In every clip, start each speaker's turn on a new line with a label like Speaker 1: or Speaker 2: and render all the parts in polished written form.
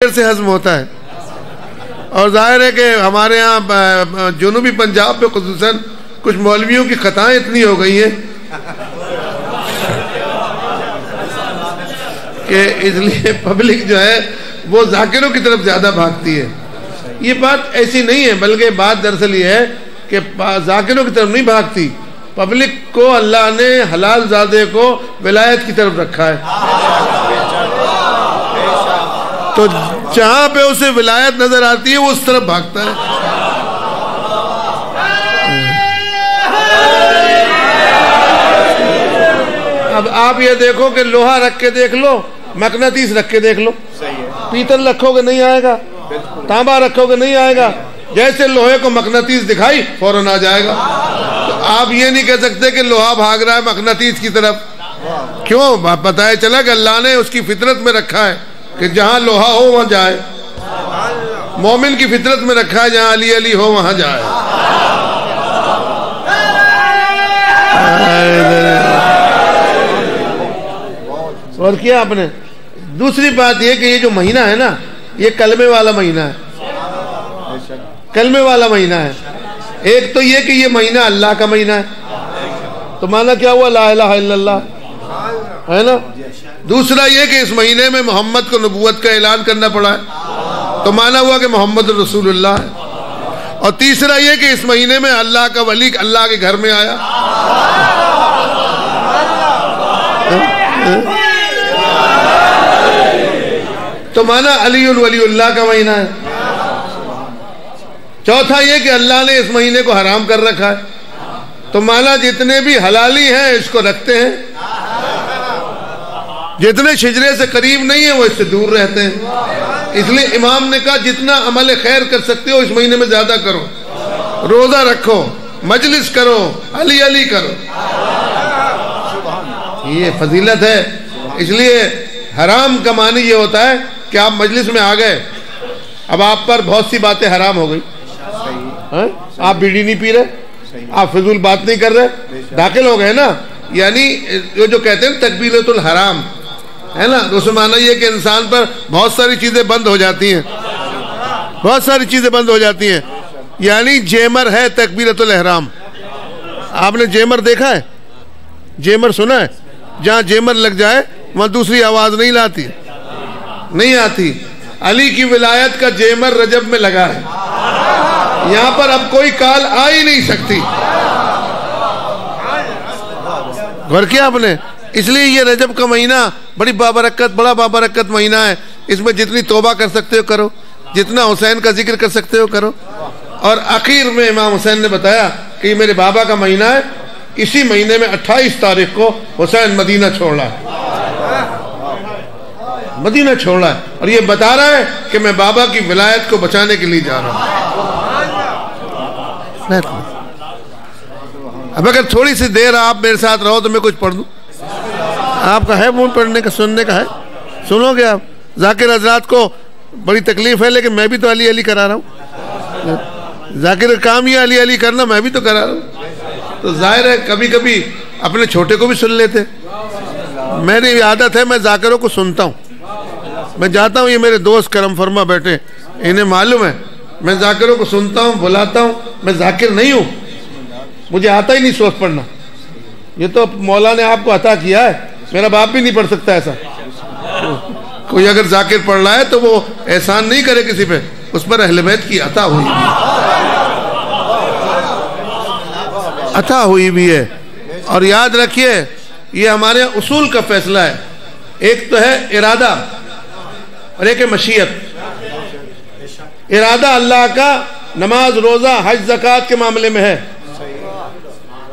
Speaker 1: دیر سے ہضم ہوتا ہے. اور ظاہر ہے کہ ہمارے ہاں جنوبی پنجاب پہ خصوصاً کچھ مولویوں کی خطائیں اتنی ہو گئی ہیں کہ اس لیے پبلک جو ہے وہ ذاکروں کی طرف زیادہ بھاگتی ہے. یہ بات ایسی نہیں ہے، بلکہ بات دراصل یہ ہے کہ ذاکروں کی طرف نہیں بھاگتی، پبلک کو اللہ نے حلال زادے کو ولایت کی طرف رکھا ہے. تو جہاں پہ اسے ولایت نظر آتی ہے وہ اس طرف بھاگتا ہے. اب آپ یہ دیکھو کہ لوہا رکھ کے دیکھ لو، مقناطیس رکھ کے دیکھ لو، پیتل رکھو گے نہیں آئے گا، تانبا رکھو گے نہیں آئے گا. جیسے لوہے کو مقناطیس دکھائی فوراً آ جائے گا. تو آپ یہ نہیں کہہ سکتے کہ لوہا بھاگ رہا ہے مقناطیس کی طرف. کیوں؟ پتہ ہے چلا کہ اللہ نے اس کی فطرت میں رکھا ہے کہ جہاں لوہا ہو وہاں جائے. مومن کی فطرت میں رکھا ہے جہاں علی علی ہو وہاں جائے. اور کیا آپ نے. دوسری بات یہ کہ یہ جو مہینہ ہے نا، یہ کلمے والا مہینہ ہے، کلمے والا مہینہ ہے. ایک تو یہ کہ یہ مہینہ اللہ کا مہینہ ہے، تو معنی کیا ہوا؟ لا الہ الا اللہ ہے نا. دوسرا یہ کہ اس مہینے میں محمد کو نبوت کا اعلان کرنا پڑا ہے، تو معنی ہوا کہ محمد رسول اللہ ہے. اور تیسرا یہ کہ اس مہینے میں اللہ کا ولی اللہ کے گھر میں آیا. تو مانا علی ولی اللہ کا مہینہ ہے. چوتھا یہ کہ اللہ نے اس مہینے کو حرام کر رکھا ہے، تو مانا جتنے بھی حلالی ہیں اس کو رکھتے ہیں، جتنے شجرے سے قریب نہیں ہیں وہ اس سے دور رہتے ہیں. اس لیے امام نے کہا جتنا عمل خیر کر سکتے ہو اس مہینے میں زیادہ کرو. روزہ رکھو، مجلس کرو، علی علی کرو. یہ فضیلت ہے. اس لیے حرام کا معنی یہ ہوتا ہے کہ آپ مجلس میں آ گئے، اب آپ پر بہت سی باتیں حرام ہو گئی. آپ بیڑی نہیں پی رہے، آپ فضول بات نہیں کر رہے، داخل ہو گئے نا. یعنی جو کہتے ہیں تکبیرۃ الحرام ہے نا، اس میں معنی یہ کہ انسان پر بہت ساری چیزیں بند ہو جاتی ہیں، بہت ساری چیزیں بند ہو جاتی ہیں. یعنی جیمر ہے تکبیرۃ الاحرام. آپ نے جیمر دیکھا ہے؟ جیمر سنا ہے؟ جہاں جیمر لگ جائے وہاں دوسری آواز نہیں لاتی، نہیں آتی. علی کی ولایت کا جیمر رجب میں لگا ہے، یہاں پر اب کوئی کال آ ہی نہیں سکتی. غور کیا آپ نے؟ اس لیے یہ رجب کا مہینہ بڑی بابرکت، بڑا بابرکت مہینہ ہے. اس میں جتنی توبہ کر سکتے ہو کرو، جتنا حسین کا ذکر کر سکتے ہو کرو. اور آخر میں امام حسین نے بتایا کہ یہ میرے بابا کا مہینہ ہے. اسی مہینے میں 28 تاریخ کو حسین مدینہ چھوڑ رہا ہے، مدینہ چھوڑ رہا ہے، اور یہ بتا رہا ہے کہ میں بابا کی ولایت کو بچانے کے لیے جا رہا ہوں. اب اگر تھوڑی سی دیر آپ میرے ساتھ رہو تو میں کچھ پڑھ دوں. آپ کا ہے مون پڑھنے کا، سننے کا ہے؟ سنو گے آپ؟ ذاکر حضرات کو بڑی تکلیف ہے، لیکن میں بھی تو علی علی کرا رہا ہوں. ذاکر کام یہ علی علی کرنا، میں بھی تو کرا رہا ہوں. تو ظاہر ہے کبھی کبھی اپنے چھوٹے کو بھی سن لیتے. میری عادت ہے میں ذاکروں کو سنتا ہوں. میں جاتا ہوں، یہ میرے دوست کرم فرما بیٹھے، انہیں معلوم ہے میں ذاکروں کو سنتا ہوں، بلاتا ہوں. میں ذاکر نہیں ہوں، مجھے آتا ہی نہیں سوچ پڑھنا. یہ تو مولا نے آپ کو عطا کیا ہے، میرا باپ بھی نہیں پڑھ سکتا ایسا. کوئی اگر ذاکر پڑھ رہا ہے تو وہ احسان نہیں کرے کسی پہ، اس پر اہل بیت کی عطا ہوئی عطا ہوئی بھی ہے. اور یاد رکھیے یہ ہمارے اصول کا فیصلہ ہے. ایک تو ہے ارادہ اور ایک ہے مشیت. ارادہ اللہ کا نماز روزہ حج زکوٰۃ کے معاملے میں ہے،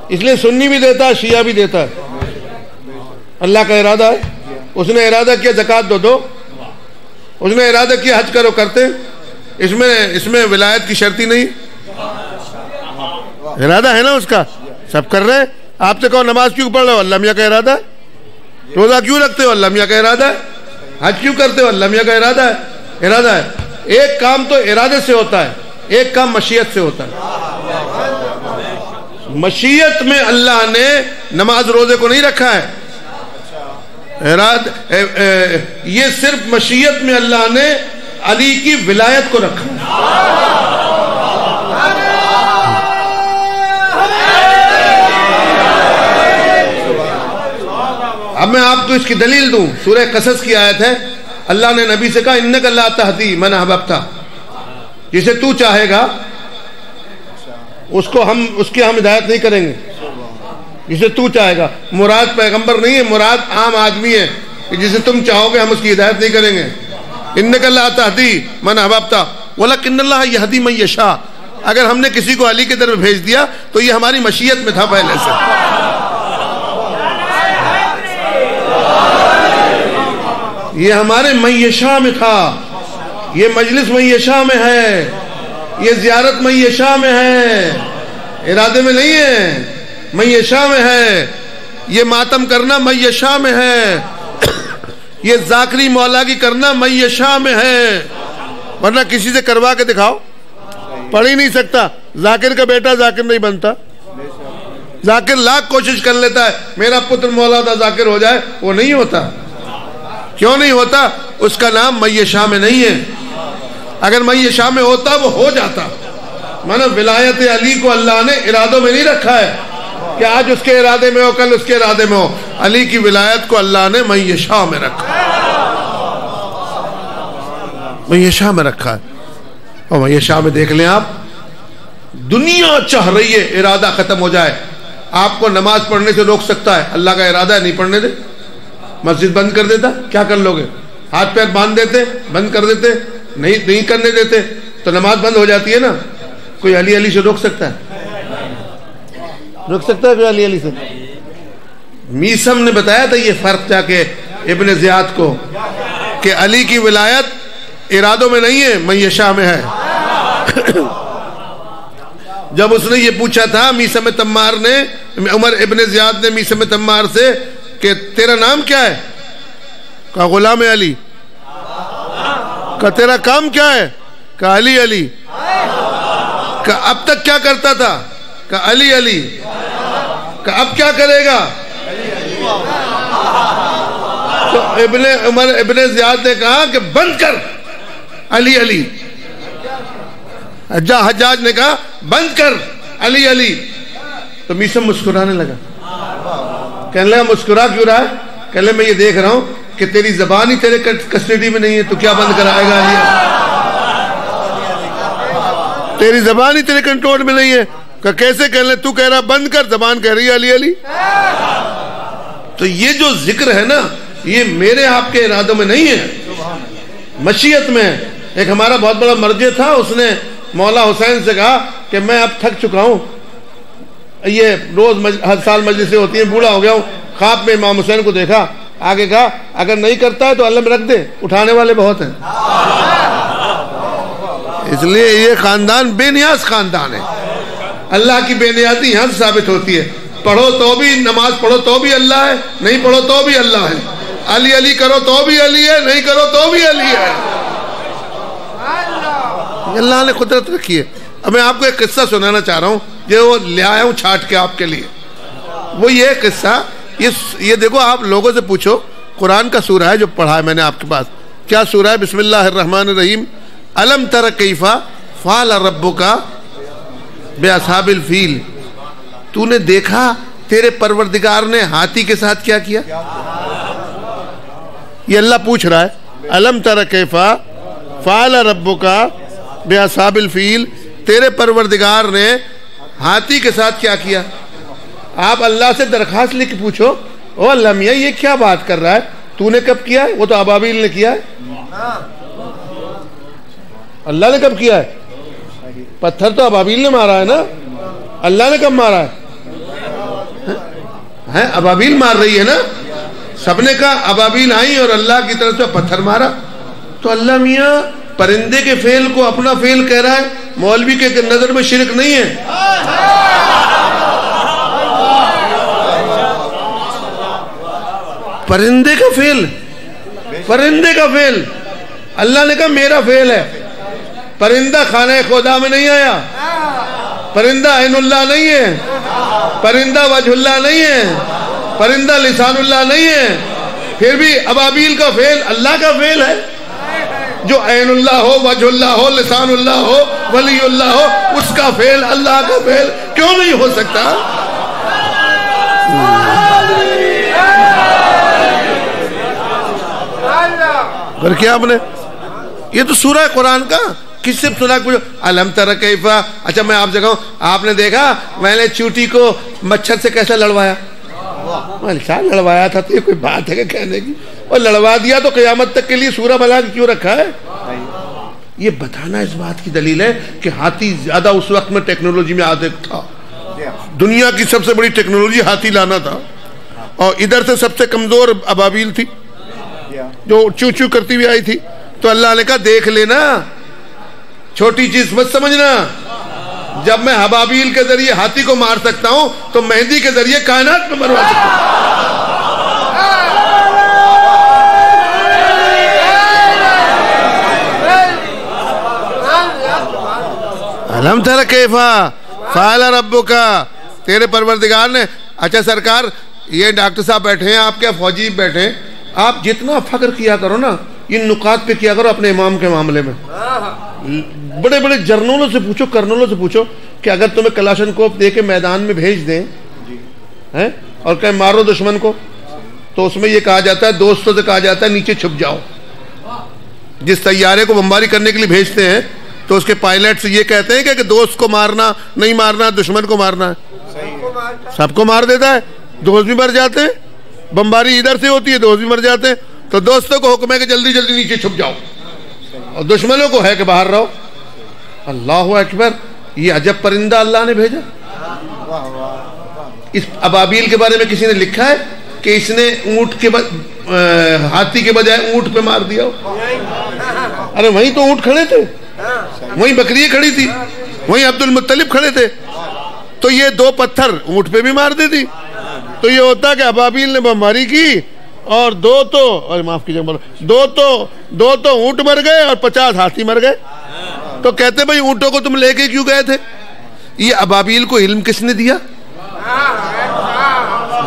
Speaker 1: اس لیے سنی بھی دیتا ہے، شیعہ بھی دیتا ہے. اللہ کا ارادہ ہے، اس نے ارادہ کیا زکوٰۃ دو، اس نے ارادہ کیا حج کرو، کرتے. اس میں ولایت کی شرطی نہیں، ارادہ ہے نا اس کا، سب کر رہے ہیں. آپ سے کہو نماز کیوں پڑھ رہے ہو؟ اللہ میاں کا ارادہ ہے. روزہ کیوں رکھتے ہو؟ اللہ میاں کا ارادہ ہے. حج کیوں کرتے ہو؟ اللہ میاں کا ارادہ ہے. ارادہ ہے. ایک کام تو ارادے سے ہوتا ہے، ایک کام مشیت سے ہوتا ہے. مشیت میں اللہ نے نماز روزے کو نہیں رکھا ہے. یہ صرف مشیت میں اللہ نے علی کی ولایت کو رکھا ہے۔ اب میں آپ کو اس کی دلیل دوں، سورہ قصص کی آیت ہے، اللہ نے نبی سے کہا انک لا تہدی من احببت، جسے تو چاہے گا اس کی ہم ہدایت نہیں کریں گے، جسے تو چاہے گا۔ مراد پیغمبر نہیں ہے، مراد عام آدمی ہے کہ جسے تم چاہو گے ہم اس کی ہدایت نہیں کریں گے۔ انک لا تہدی من احببت ولکن اللہ یہدی من یشاء، اگر ہم نے کسی کو علی کی طرف بھیج دیا تو یہ ہماری مشیت میں تھا پہلے سے۔ یہ ہمارے معیشہ میں تھا، یہ مجلس معیشہ میں ہے، یہ زیارت معیشہ میں ہے، ارادے میں نہیں ہے، معیشہ میں ہے، یہ ماتم کرنا معیشہ میں ہے، یہ ذاکری مولا کی کرنا معیشہ میں ہے، ورنہ کسی سے کروا کے دکھاؤ، پڑھ ہی نہیں سکتا۔ ذاکر کا بیٹا ذاکر نہیں بنتا، ذاکر لاکھ کوشش کر لیتا ہے میرا پتر مولا دا ذاکر ہو جائے، وہ نہیں ہوتا۔ کیوں نہیں ہوتا؟ اس کا نام معیشہ میں نہیں ہے، اگر معیشہ میں ہوتا وہ ہو جاتا۔ مانا ولایت علی کو اللہ نے ارادوں میں نہیں رکھا ہے کہ آج اس کے ارادے میں ہو کل اس کے ارادے میں ہو، علی کی ولایت کو اللہ نے معیشہ میں رکھا ہے، معیشہ میں رکھا ہے۔ اور معیشہ میں دیکھ لیں آپ، دنیا چاہ رہی ہے ارادہ ختم ہو جائے، آپ کو نماز پڑھنے سے روک سکتا ہے، اللہ کا ارادہ ہے نہیں پڑھنے دے، مسجد بند کر دیتا، کیا کر لوگے؟ ہاتھ پیر باندھ دیتے، بند کر دیتے، نہیں کرنے دیتے تو نماز بند ہو جاتی ہے نا۔ کوئی علی سے روک سکتا ہے؟ روک سکتا ہے کوئی علی سے؟ میسم نے بتایا تھا یہ فرق جا کے ابن زیاد کو کہ علی کی ولایت ارادوں میں نہیں ہے، معیشہ میں ہے۔ جب اس نے یہ پوچھا تھا میسم تمار نے، عمر ابن زیاد نے میسم تمار سے کہ تیرا نام کیا ہے؟ کہا غلام علی۔ کہا تیرا کام کیا ہے؟ کہا علی علی۔ کہا اب تک کیا کرتا تھا؟ کہا علی علی۔ کہا اب کیا کرے گا؟ تو عمر ابن زیاد نے کہا کہ بند کر علی علی۔ حجاج نے کہا بند کر علی علی۔ تو میسم مسکرانے لگا، کہنے لگا مسکرا کیوں رہا ہے؟ کہنے لگا میں یہ دیکھ رہا ہوں کہ تیری زبان ہی تیرے کسٹڈی میں نہیں ہے، تو کیا بند کرائے گا علی؟ تیری زبان ہی تیرے کنٹرول میں نہیں ہے۔ کہ کیسے؟ کہنے لگا تو کہہ رہا بند کر، زبان کہہ رہی ہے علی علی۔ تو یہ جو ذکر ہے نا یہ میرے آپ کے ارادوں میں نہیں ہے، مشیت میں ہے۔ ایک ہمارا بہت بڑا مرجع تھا، اس نے مولا حسین سے کہا کہ میں اب تھک چکا ہوں، یہ روز ہر سال مجلسیں ہوتی ہیں، بوڑھا ہو گیا ہوں، خواب میں امام حسین کو دیکھا، آگے کہا اگر نہیں کرتا ہے تو اللہ میں رکھ دے، اٹھانے والے بہت ہیں۔ اس لیے یہ خاندان بے نیاز خاندان ہے، اللہ کی بے نیازی یہاں سے ثابت ہوتی ہے۔ پڑھو تو بھی، نماز پڑھو تو بھی اللہ ہے، نہیں پڑھو تو بھی اللہ ہے، علی علی کرو تو بھی علی ہے، نہیں کرو تو بھی علی ہے۔ اللہ نے قدرت رکھی ہے۔ اب میں آپ کو ایک قصہ سنانا چاہ رہا ہوں جو وہ لے آیا ہوں چھاٹ کے آپ کے لیے۔ وہ یہ قصہ، یہ دیکھو، آپ لوگوں سے پوچھو، قرآن کا سورہ ہے جو پڑھا ہے میں نے آپ کے پاس۔ کیا سورہ ہے؟ بسم اللہ الرحمن الرحیم۔ الم تر کیف فعل ربک باصحاب الفیل، تو نے دیکھا تیرے پروردگار نے ہاتھی کے ساتھ کیا کیا؟ یہ اللہ پوچھ رہا ہے، الم تر کیف فعل ربک باصحاب الفیل، تیرے پروردگار نے ہاتھی کے ساتھ کیا کیا؟ آپ اللہ سے درخواست لے کے پوچھو، او اللہ میاں یہ کیا بات کر رہا ہے، تو نے کب کیا ہے؟ وہ تو ابابیل نے کیا ہے۔ اللہ نے کب کیا ہے؟ پتھر تو ابابیل نے مارا ہے نا، اللہ نے کب مارا ہے؟ ابابیل مار رہی ہے نا، سب نے کہا ابابیل آئی اور اللہ کی طرف سے پتھر مارا۔ تو اللہ میاں پرندے کے فعل کو اپنا فعل کہہ رہا ہے، مولوی کے نظر میں شرک نہیں ہے۔ پرندے کا فعل، پرندے کا فعل، اللہ نے کہا میرا فعل ہے۔ پرندہ خانہ خدا میں نہیں آیا، پرندہ عین اللہ نہیں ہے، پرندہ وجہ اللہ نہیں ہے، پرندہ لسان اللہ نہیں ہے، پھر بھی ابابیل کا فعل اللہ کا فعل ہے۔ جو عین اللہ ہو، وجہ اللہ ہو، لسان اللہ ہو، ولی اللہ ہو، اس کا فعل اللہ کا فعل کیوں نہیں ہو سکتا؟ اور کیا آپ نے یہ تو سورہ قرآن کا کس سے سنا؟ کچھ الم تر کیف. اچھا میں آپ سے کہوں، آپ نے دیکھا میں نے چوٹی کو مچھر سے کیسا لڑوایا؟ کیا لڑوایا تھا؟ تو یہ کوئی بات ہے کہ کہنے کی؟ اور لڑوا دیا تو قیامت تک کے لیے سورہ بلا کیوں رکھا ہے؟ یہ بتانا اس بات کی دلیل ہے کہ ہاتھی زیادہ اس وقت میں ٹیکنالوجی میں عادت تھا. دنیا کی سب سے بڑی ٹیکنالوجی ہاتھی لانا تھا، اور ادھر سے سب سے کمزور ابابیل تھی جو چو چو کرتی ہوئی آئی تھی. تو اللہ نے کہا دیکھ لینا، چھوٹی چیز مت سمجھنا. جب میں ابابیل کے ذریعے ہاتھی کو مار سکتا ہوں تو مہندی کے ذریعے کائنات کو مروا سکتا ہوں. الم تر کیف فعل ربک، تیرے پروردگار نے. اچھا سرکار، یہ ڈاکٹر صاحب بیٹھے ہیں، آپ کیا فوجی بیٹھے ہیں، آپ جتنا فخر کیا کرو نا ان نکات پہ کیا کرو اپنے امام کے معاملے میں. بڑے بڑے جرنلوں سے پوچھو، کرنلوں سے پوچھو کہ اگر تمہیں کلاشن کوپ دے کے میدان میں بھیج دیں اور کہیں مارو دشمن کو، تو اس میں یہ کہا جاتا ہے، دوستوں سے کہا جاتا ہے نیچے چھپ جاؤ. جس طیارے کو بمباری کرنے کے لیے بھیجتے ہیں تو اس کے پائلٹ سے یہ کہتے ہیں کہ دوست کو مارنا نہیں مارنا، دشمن کو مارنا ہے. سب کو مار دیتا ہے، دوست بھی مر جاتے ہیں. بمباری ادھر سے ہوتی ہے، دوست بھی مر جاتے ہیں. تو دوستوں کو حکم ہے کہ جلدی جلدی نیچے چھپ جاؤ، اور دشمنوں کو ہے کہ باہر رہو. اللہ اکبر، یہ عجب پرندہ اللہ نے بھیجا. اس ابابیل کے بارے میں کسی نے لکھا ہے کہ اس نے اونٹ کے ہاتھی کے بجائے اونٹ پہ مار دیا؟ ارے وہیں تو اونٹ کھڑے تھے، وہیں بکریاں کھڑی تھی، وہیں عبد المطلب کھڑے تھے. تو یہ دو پتھر اونٹ پہ بھی مار دیتی. تو یہ ہوتا کہ ابابیل نے بمباری کی اور دو تو اونٹ مر گئے اور 50 ہاتھی مر گئے. تو کہتے بھائی اونٹوں کو تم لے کے کیوں گئے تھے؟ یہ ابابیل کو علم کس نے دیا؟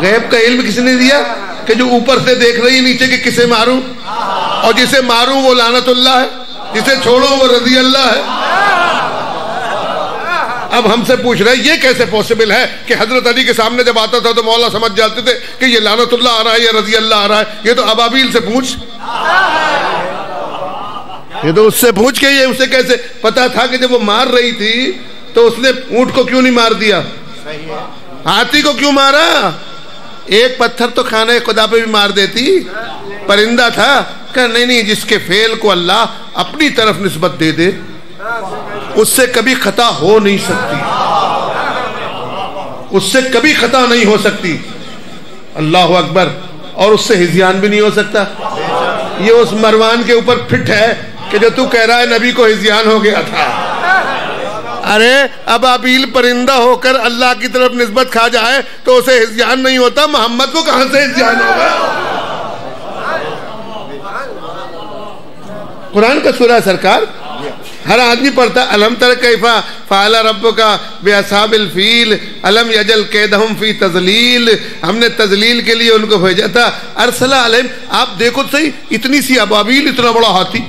Speaker 1: غیب کا علم کس نے دیا کہ جو اوپر سے دیکھ رہی نیچے کہ کسے ماروں، اور جسے ماروں وہ لعنت اللہ ہے، جسے چھوڑو وہ رضی اللہ ہے. اب ہم سے پوچھ رہے یہ کیسے پوسیبل ہے کہ حضرت علی کے سامنے جب آتا تھا تو مولا سمجھ جاتے تھے کہ یہ لعنت اللہ آ رہا ہے یا رضی اللہ آ رہا ہے؟ یہ تو ابابیل سے پوچھ، یہ تو اس سے پوچھ کے یہ اسے کیسے پتا تھا کہ جب وہ مار رہی تھی تو اس نے اونٹ کو کیوں نہیں مار دیا، ہاتھی کو کیوں مارا؟ ایک پتھر تو خانہ خدا پہ بھی مار دیتی، پرندہ تھا. کہ نہیں، جس کے فعل کو اللہ اپنی طرف نسبت دے دے اس سے کبھی خطا ہو نہیں سکتی، اس سے کبھی خطا نہیں ہو سکتی. اللہ اکبر. اور اس سے ہذیان بھی نہیں ہو سکتا. یہ اس مروان کے اوپر فٹ ہے کہ جو تو کہہ رہا ہے نبی کو ہذیان ہو گیا تھا. ارے ابابیل پرندہ ہو کر اللہ کی طرف نسبت کھا جائے تو اسے ہذیان نہیں ہوتا، محمد کو کہاں سے ہذیان ہوگا؟ قرآن کا سورہ سرکار ہر آدمی پڑھتا. الم تر کیف فعل ربک باصحاب الفیل الم یجعل کیدہم فی تضلیل. ہم نے تضلیل کے لیے ان کو بھیجا تھا. ارسل علیہم. آپ دیکھو صحیح، اتنی سی ابابیل، اتنا بڑا ہاتھی،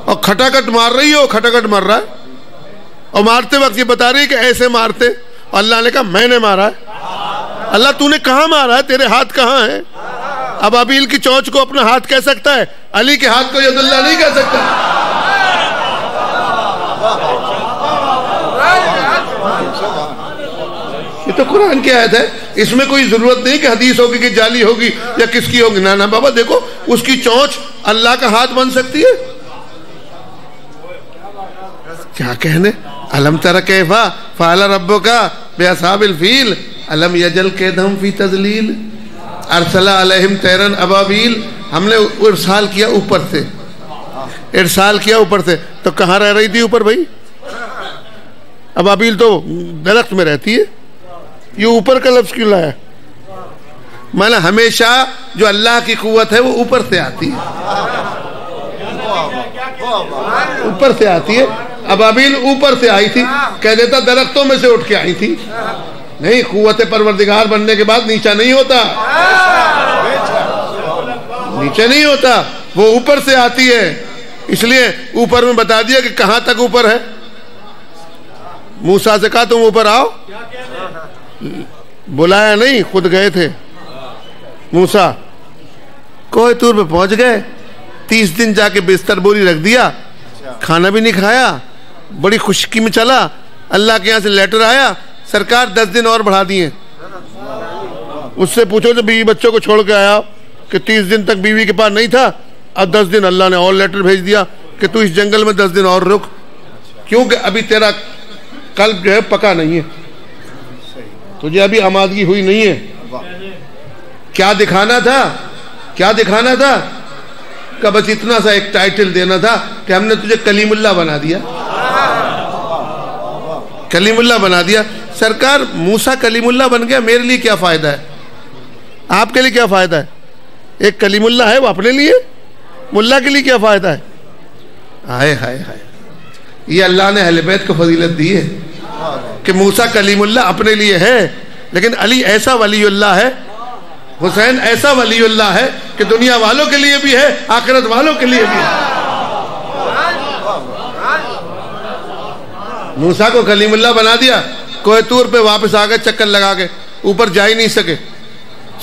Speaker 1: اور کھٹاکھٹ مار رہی ہے، وہ کھٹاکھٹ مر رہا ہے، اور مارتے وقت یہ بتا رہی ہے کہ ایسے مارتے. اور اللہ نے کہا میں نے مارا ہے. اللہ تو نے کہاں مارا ہے؟ تیرے ہاتھ کہاں ہے؟ ابابیل کی چونچ کو اپنا ہاتھ کہہ سکتا ہے، علی کے ہاتھ کو ید اللہ نہیں کہہ سکتا. یہ تو قرآن کی آیت ہے، اس میں کوئی ضرورت نہیں کہ حدیث ہوگی کہ جعلی ہوگی یا کس کی ہوگی. نا بابا دیکھو، اس کی چونچ اللہ کا ہاتھ بن سکتی ہے. کیا کہنے؟ الم تر کیف فعل ربک باصحاب الفیل الم یجعل کیدہم فی تضلیل ارسل علیہم طیرا ابابیل. ہم نے ارسال کیا اوپر سے، ارسال کیا اوپر سے. تو کہاں رہ رہی تھی اوپر بھائی؟ ابابیل تو درخت میں رہتی ہے، یہ اوپر کا لفظ کیوں لایا؟ مانا ہمیشہ جو اللہ کی قوت ہے وہ اوپر سے آتی ہے، اوپر سے آتی ہے. ابابیل اوپر سے آئی تھی، کہہ دیتا درختوں میں سے اٹھ کے آئی تھی. نہیں، قوت پروردگار بننے کے بعد نیچا نہیں ہوتا، نیچے نہیں ہوتا، وہ اوپر سے آتی ہے. اس لیے اوپر میں بتا دیا کہ کہاں تک اوپر ہے. موسیٰ سے کہا تم اوپر آؤ, بلایا نہیں, خود گئے تھے. موسیٰ کوہ طور پہ پہنچ گئے, 30 دن جا کے بستر بوری رکھ دیا, کھانا بھی نہیں کھایا, بڑی خشکی میں چلا. اللہ کے یہاں سے لیٹر آیا, سرکار 10 دن اور بڑھا دیے. اس سے پوچھو تو بیوی بچوں کو چھوڑ کے آیا کہ 30 دن تک بیوی کے پاس نہیں تھا, اب 10 دن اللہ نے اور لیٹر بھیج دیا کہ تو اس جنگل میں 10 دن اور رک, کیونکہ ابھی تیرا قلب جو ہے پکا نہیں ہے, تجھے ابھی آمادگی ہوئی نہیں ہے. کیا دکھانا تھا, کیا دکھانا تھا کہ بس اتنا سا ایک ٹائٹل دینا تھا کہ ہم نے تجھے کلیم اللہ بنا دیا, کلیم اللہ بنا دیا. سرکار موسیٰ کلیم اللہ بن گیا, میرے لیے کیا فائدہ ہے, آپ کے لیے کیا فائدہ ہے؟ ایک کلیم اللہ ہے وہ اپنے لیے, ملا کے لیے کیا فائدہ ہے؟ ہائے ہائے ہائے, یہ اللہ نے اہل بیت کو فضیلت دی ہے کہ موسیٰ کلیم اللہ اپنے لیے ہے, لیکن علی ایسا ولی اللہ ہے, حسین ایسا ولی اللہ ہے کہ دنیا والوں کے لیے بھی ہے, آخرت والوں کے لیے بھی ہے. موسیٰ کو کلیم اللہ بنا دیا, کوہ طور پہ واپس آ گئے چکر لگا کے, اوپر جا ہی نہیں سکے.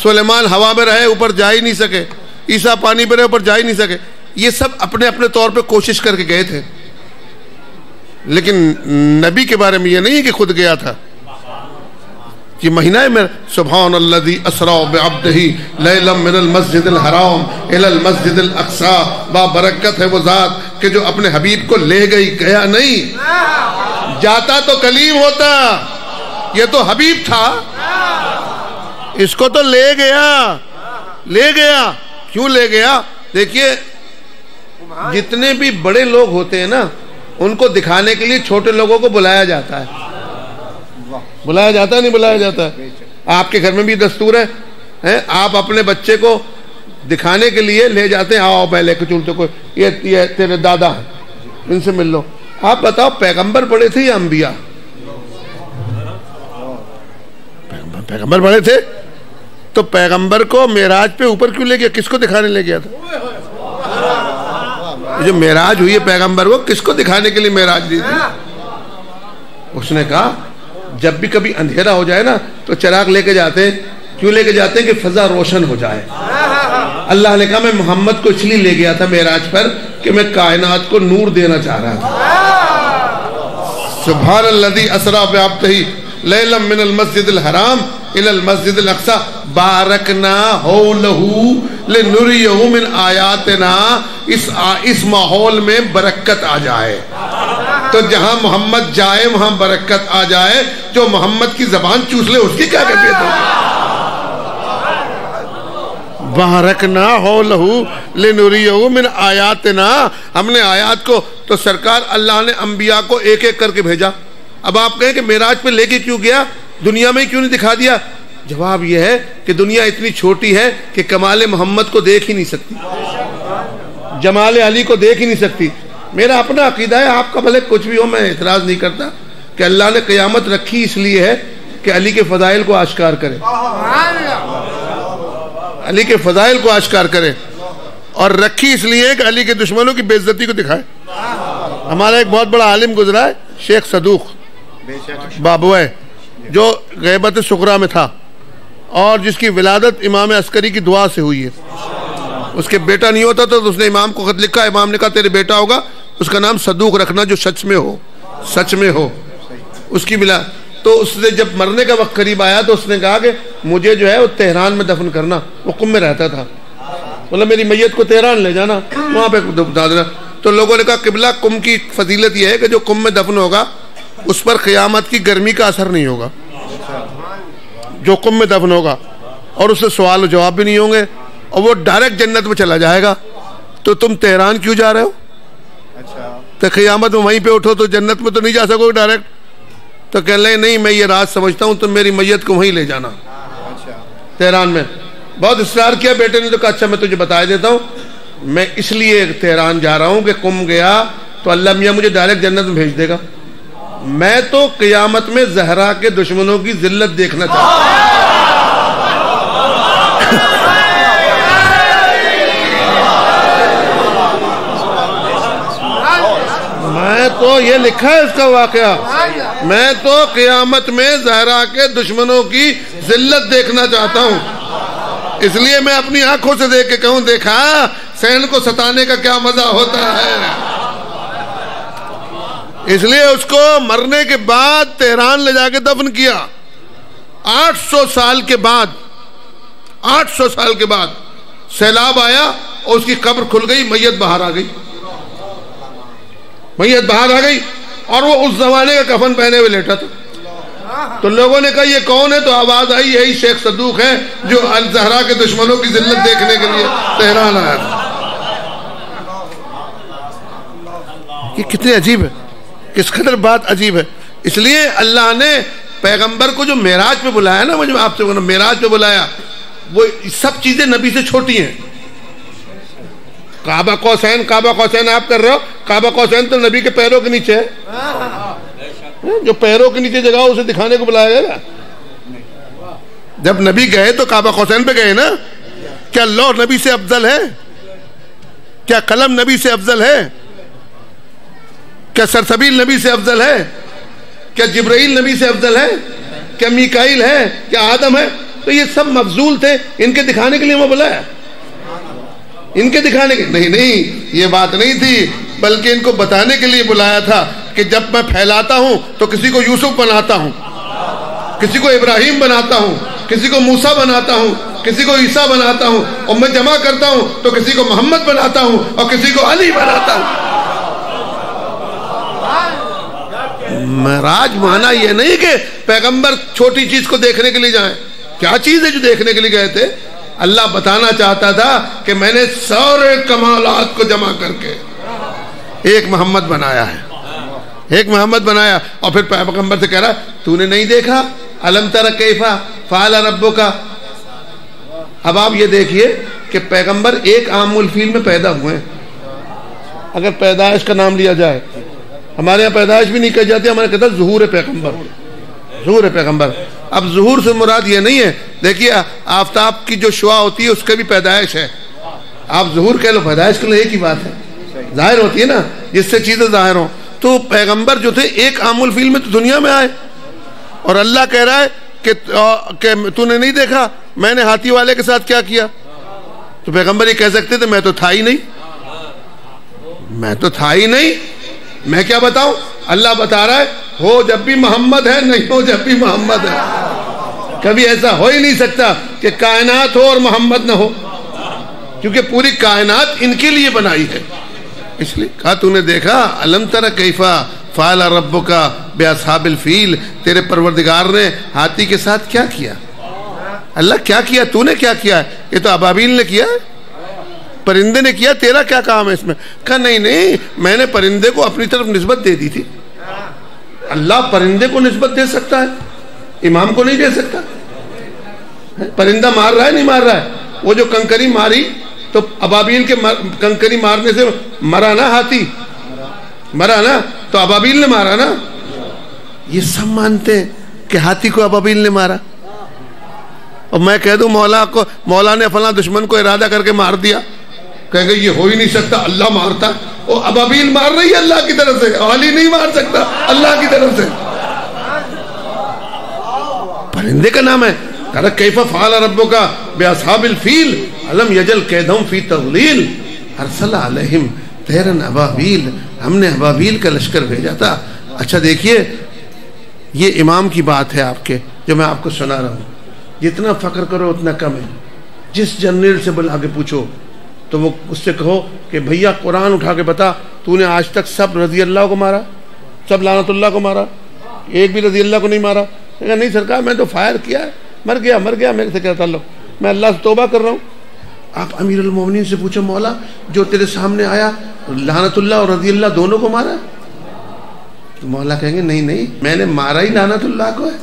Speaker 1: سلیمان ہوا میں رہے, اوپر جا ہی نہیں سکے. عیسیٰ پانی پہ رہے, اوپر جا ہی نہیں سکے. یہ سب اپنے اپنے طور پہ کوشش کر کے گئے تھے, لیکن نبی کے بارے میں یہ نہیں کہ خود گیا تھا. یہ مہینہ ہے سبحان الذی اسریٰ بعبدہ لیلا من المسجد الحرام الی المسجد الاقصی, بابرکت ہے وہ ذات کہ جو اپنے حبیب کو لے گئی, گیا نہیں. جاتا تو کلیم ہوتا, یہ تو حبیب تھا, اس کو تو لے گیا, لے گیا. کیوں لے گیا؟ دیکھیے جتنے بھی بڑے لوگ ہوتے ہیں نا, ان کو دکھانے کے لیے چھوٹے لوگوں کو بلایا جاتا ہے. بلایا جاتا ہے نہیں بلایا جاتا ہے؟ آپ کے گھر میں بھی دستور ہے, آپ اپنے بچے کو دکھانے کے لیے لے جاتے ہیں, آؤ میں لے کے چلتے, کوئی یہ تیرے دادا ہیں, ان سے مل لو. آپ بتاؤ پیغمبر بڑے تھے یا انبیاء؟ پیغمبر بڑے تھے, تو پیغمبر کو معراج پہ اوپر کیوں لے گیا, کس کو دکھانے لے گیا تھا؟ جو معراج ہوئی ہے پیغمبر کو کس کو دکھانے کے لیے معراج دی تھی؟ اس نے کہا جب بھی کبھی اندھیرا ہو جائے نا تو چراغ لے کے جاتے ہیں. کیوں لے کے جاتے ہیں؟ کہ فضا روشن ہو جائے. اللہ نے کہا میں محمد کو اس لیے لے گیا تھا معراج پر کہ میں کائنات کو نور دینا چاہ رہا تھا. سبحان الذی اسریٰ بعبدہ لیلا من المسجد الحرام الی المسجد الاقصی بارکنا حولہ لنریہ من آیاتنا. اس ماحول میں برکت آ جائے, تو جہاں محمد جائے وہاں برکت آ جائے. جو محمد کی زبان چوس لے اس کی کیا کیفیت ہوگی؟ بارکنا حولہ لنریہ من آیاتنا, ہم نے آیات کو, تو سرکار اللہ نے انبیاء کو ایک ایک کر کے بھیجا. اب آپ کہیں کہ معراج پہ لے کے کیوں گیا, دنیا میں کیوں نہیں دکھا دیا؟ جواب یہ ہے کہ دنیا اتنی چھوٹی ہے کہ کمال محمد کو دیکھ ہی نہیں سکتی, جمال علی کو دیکھ ہی نہیں سکتی. میرا اپنا عقیدہ ہے, آپ کا بھلے کچھ بھی ہو, میں اعتراض نہیں کرتا, کہ اللہ نے قیامت رکھی اس لیے ہے کہ علی کے فضائل کو آشکار کرے, علی کے فضائل کو آشکار کرے, اور رکھی اس لیے کہ علی کے دشمنوں کی بے عزتی کو دکھائے. ہمارا ایک بہت بڑا عالم گزرا ہے, شیخ صدوق بابوئے, جو غیبت صغریٰ میں تھا, اور جس کی ولادت امام عسکری کی دعا سے ہوئی ہے. اس کے بیٹا نہیں ہوتا تو اس نے امام کو خط لکھا, امام نے کہا تیرے بیٹا ہوگا, اس کا نام صدوق رکھنا جو سچ میں ہو, سچ میں ہو. اس کی ملا تو اس نے جب مرنے کا وقت قریب آیا تو اس نے کہا کہ مجھے جو ہے وہ تہران میں دفن کرنا. وہ قم میں رہتا تھا, بولا میری میت کو تہران لے جانا, وہاں پہ دفنا دینا. تو لوگوں نے کہا قبلہ قم کی فضیلت یہ ہے کہ جو قم میں دفن ہوگا اس پر قیامت کی گرمی کا اثر نہیں ہوگا, جو قم میں دفن ہوگا, اور اس سے سوال و جواب بھی نہیں ہوں گے, اور وہ ڈائریکٹ جنت میں چلا جائے گا. تو تم تہران کیوں جا رہے ہو؟ تو قیامت میں وہیں پہ اٹھو تو جنت میں تو نہیں جا سکو ڈائریکٹ. تو کہہ لیں نہیں میں یہ راز سمجھتا ہوں, تم میری میت کو وہیں لے جانا تہران میں. بہت اصرار کیا بیٹے نے, تو کہا اچھا میں تجھے بتا دیتا ہوں, میں اس لیے تہران جا رہا ہوں کہ قم گیا تو اللہ میاں مجھے ڈائریکٹ جنت میں بھیج دے گا. میں تو قیامت میں زہرا کے دشمنوں کی ذلت دیکھنا چاہتا ہوں. میں تو یہ لکھا ہے اس کا واقعہ، میں تو قیامت میں زہرا کے دشمنوں کی ذلت دیکھنا چاہتا ہوں، اس لیے میں اپنی آنکھوں سے دیکھ کے کہوں دیکھا حسین کو ستانے کا کیا مزہ ہوتا ہے۔ اس لیے اس کو مرنے کے بعد تہران لے جا کے دفن کیا۔ 800 سال کے بعد سیلاب آیا اور اس کی قبر کھل گئی، میت باہر آ گئی اور وہ اس زمانے کا کفن پہنے ہوئے لیٹا تھا۔ تو لوگوں نے کہا یہ کون ہے؟ تو آواز آئی یہی شیخ صدوق ہے جو الزہرا کے دشمنوں کی ذلت دیکھنے کے لیے تہران آیا تھا۔ یہ کتنے عجیب ہے، کس قدر بات عجیب ہے۔ اس لیے اللہ نے پیغمبر کو جو معراج پہ بلایا نا، مجھے آپ سے معراج پہ بلایا، وہ سب چیزیں نبی سے چھوٹی ہیں۔ کعبہ قوسین آپ کر رہے ہو، کعبہ قوسین تو نبی کے پیروں کے نیچے ہے، جو پیروں کے نیچے جگہ اسے دکھانے کو بلایا گیا نا۔ جب نبی گئے تو کعبہ قوسین پہ گئے نا۔ کیا لوح نبی سے افضل ہے؟ کیا قلم نبی سے افضل ہے؟ کیا سرسبیل نبی سے افضل ہے؟ کیا جبرائیل نبی سے افضل ہے؟ کیا میکائیل ہے؟ کیا آدم ہے؟ تو یہ سب مفضول تھے، ان کے دکھانے کے لیے میں بلایا، ان کے دکھانے کے نہیں، یہ بات نہیں تھی، بلکہ ان کو بتانے کے لیے بلایا تھا کہ جب میں پھیلاتا ہوں تو کسی کو یوسف بناتا ہوں، کسی کو ابراہیم بناتا ہوں، کسی کو موسیٰ بناتا ہوں، کسی کو عیسیٰ بناتا ہوں، اور میں جمع کرتا ہوں تو کسی کو محمد بناتا ہوں اور کسی کو علی بناتا ہوں۔ معراج مانا یہ نہیں کہ پیغمبر چھوٹی چیز کو دیکھنے کے لیے جائیں۔ کیا چیز ہے جو دیکھنے کے لیے گئے تھے؟ اللہ بتانا چاہتا تھا کہ میں نے سارے کمالات کو جمع کر کے ایک محمد بنایا ہے، ایک محمد بنایا۔ اور پھر پیغمبر سے کہہ رہا تو نے نہیں دیکھا الم تر کیف فعل ربک۔ اب آپ یہ دیکھیے کہ پیغمبر ایک عام الفیل میں پیدا ہوئے ہیں۔ اگر پیدائش کا نام لیا جائے، ہمارے یہاں پیدائش بھی نہیں کہی جاتی، ہمارے کہتا ہے ظہور پیغمبر، ظہور پیغمبر۔ اب ظہور سے مراد یہ نہیں ہے، دیکھیے آفتاب کی جو شعاع ہوتی ہے اس کا بھی پیدائش ہے، آپ ظہور کہہ لو پیدائش کہہ لو، ایک ہی بات ہے، ظاہر ہوتی ہے نا، جس سے چیزیں ظاہر ہوں۔ تو پیغمبر جو تھے ایک عام الفیل میں تو دنیا میں آئے، اور اللہ کہہ رہا ہے کہ تو نے نہیں دیکھا میں نے ہاتھی والے کے ساتھ کیا کیا۔ تو پیغمبر یہ کہہ سکتے تھے میں تو تھا ہی نہیں، میں تو تھا ہی نہیں، میں کیا بتاؤں؟ اللہ بتا رہا ہے ہو جب بھی محمد ہے، نہیں ہو جب بھی محمد ہے۔ کبھی ایسا ہو ہی نہیں سکتا کہ کائنات ہو اور محمد نہ ہو، کیونکہ پوری کائنات ان کے لیے بنائی ہے۔ اس لیے کہا تو نے دیکھا الم تر کیف فعل ربک باصحاب الفیل، تیرے پروردگار نے ہاتھی کے ساتھ کیا کیا؟ اللہ کیا کیا؟ تو نے کیا کیا؟ یہ تو ابابیل نے کیا ہے، پرندے نے کیا، تیرا کیا کام ہے اس میں؟ کہا نہیں، میں نے پرندے کو اپنی طرف نسبت دے دی تھی۔ اللہ پرندے کو نسبت دے سکتا ہے، امام کو نہیں دے سکتا۔ پرندہ مار رہا ہے نہیں مار رہا ہے؟ وہ جو کنکری ماری تو ابابیل کے کنکری مارنے سے مرا نا ہاتھی، مرا نا، تو ابابیل نے مارا نا۔ یہ سب مانتے ہیں کہ ہاتھی کو ابابیل نے مارا، اور میں کہہ دوں مولا نے فلاں دشمن کو ارادہ کر کے مار دیا، کہے گا یہ ہو ہی نہیں سکتا، اللہ مارتا۔ وہ ابابیل مار رہی ہے اللہ کی طرف سے، علی نہیں مار سکتا اللہ کی طرف سے۔ پرندے کا نام ہے، کہا کیف فعل ربک باصحاب الفیل الم یجل کیدہم فی تضلیل ارسل علیہم طیرا ابابیل، ہم نے ابابیل کا لشکر بھیجا تھا۔ اچھا دیکھیے، یہ امام کی بات ہے آپ کے، جو میں آپ کو سنا رہا ہوں۔ جتنا فخر کرو اتنا کم ہے۔ جس جنرل سے بلا کے پوچھو تو وہ اس سے کہو کہ بھیا قرآن اٹھا کے بتا، تو نے آج تک سب رضی اللہ کو مارا، سب لعنت اللہ کو مارا، ایک بھی رضی اللہ کو نہیں مارا؟ کہا نہیں سرکار میں تو فائر کیا ہے، مر گیا، میرے سے کیا تعلق، میں اللہ سے توبہ کر رہا ہوں۔ آپ امیر المومنین سے پوچھو مولا جو تیرے سامنے آیا لعنت اللہ اور رضی اللہ دونوں کو مارا؟ تو مولا کہیں گے نہیں، میں نے مارا ہی لعنت اللہ کو ہے۔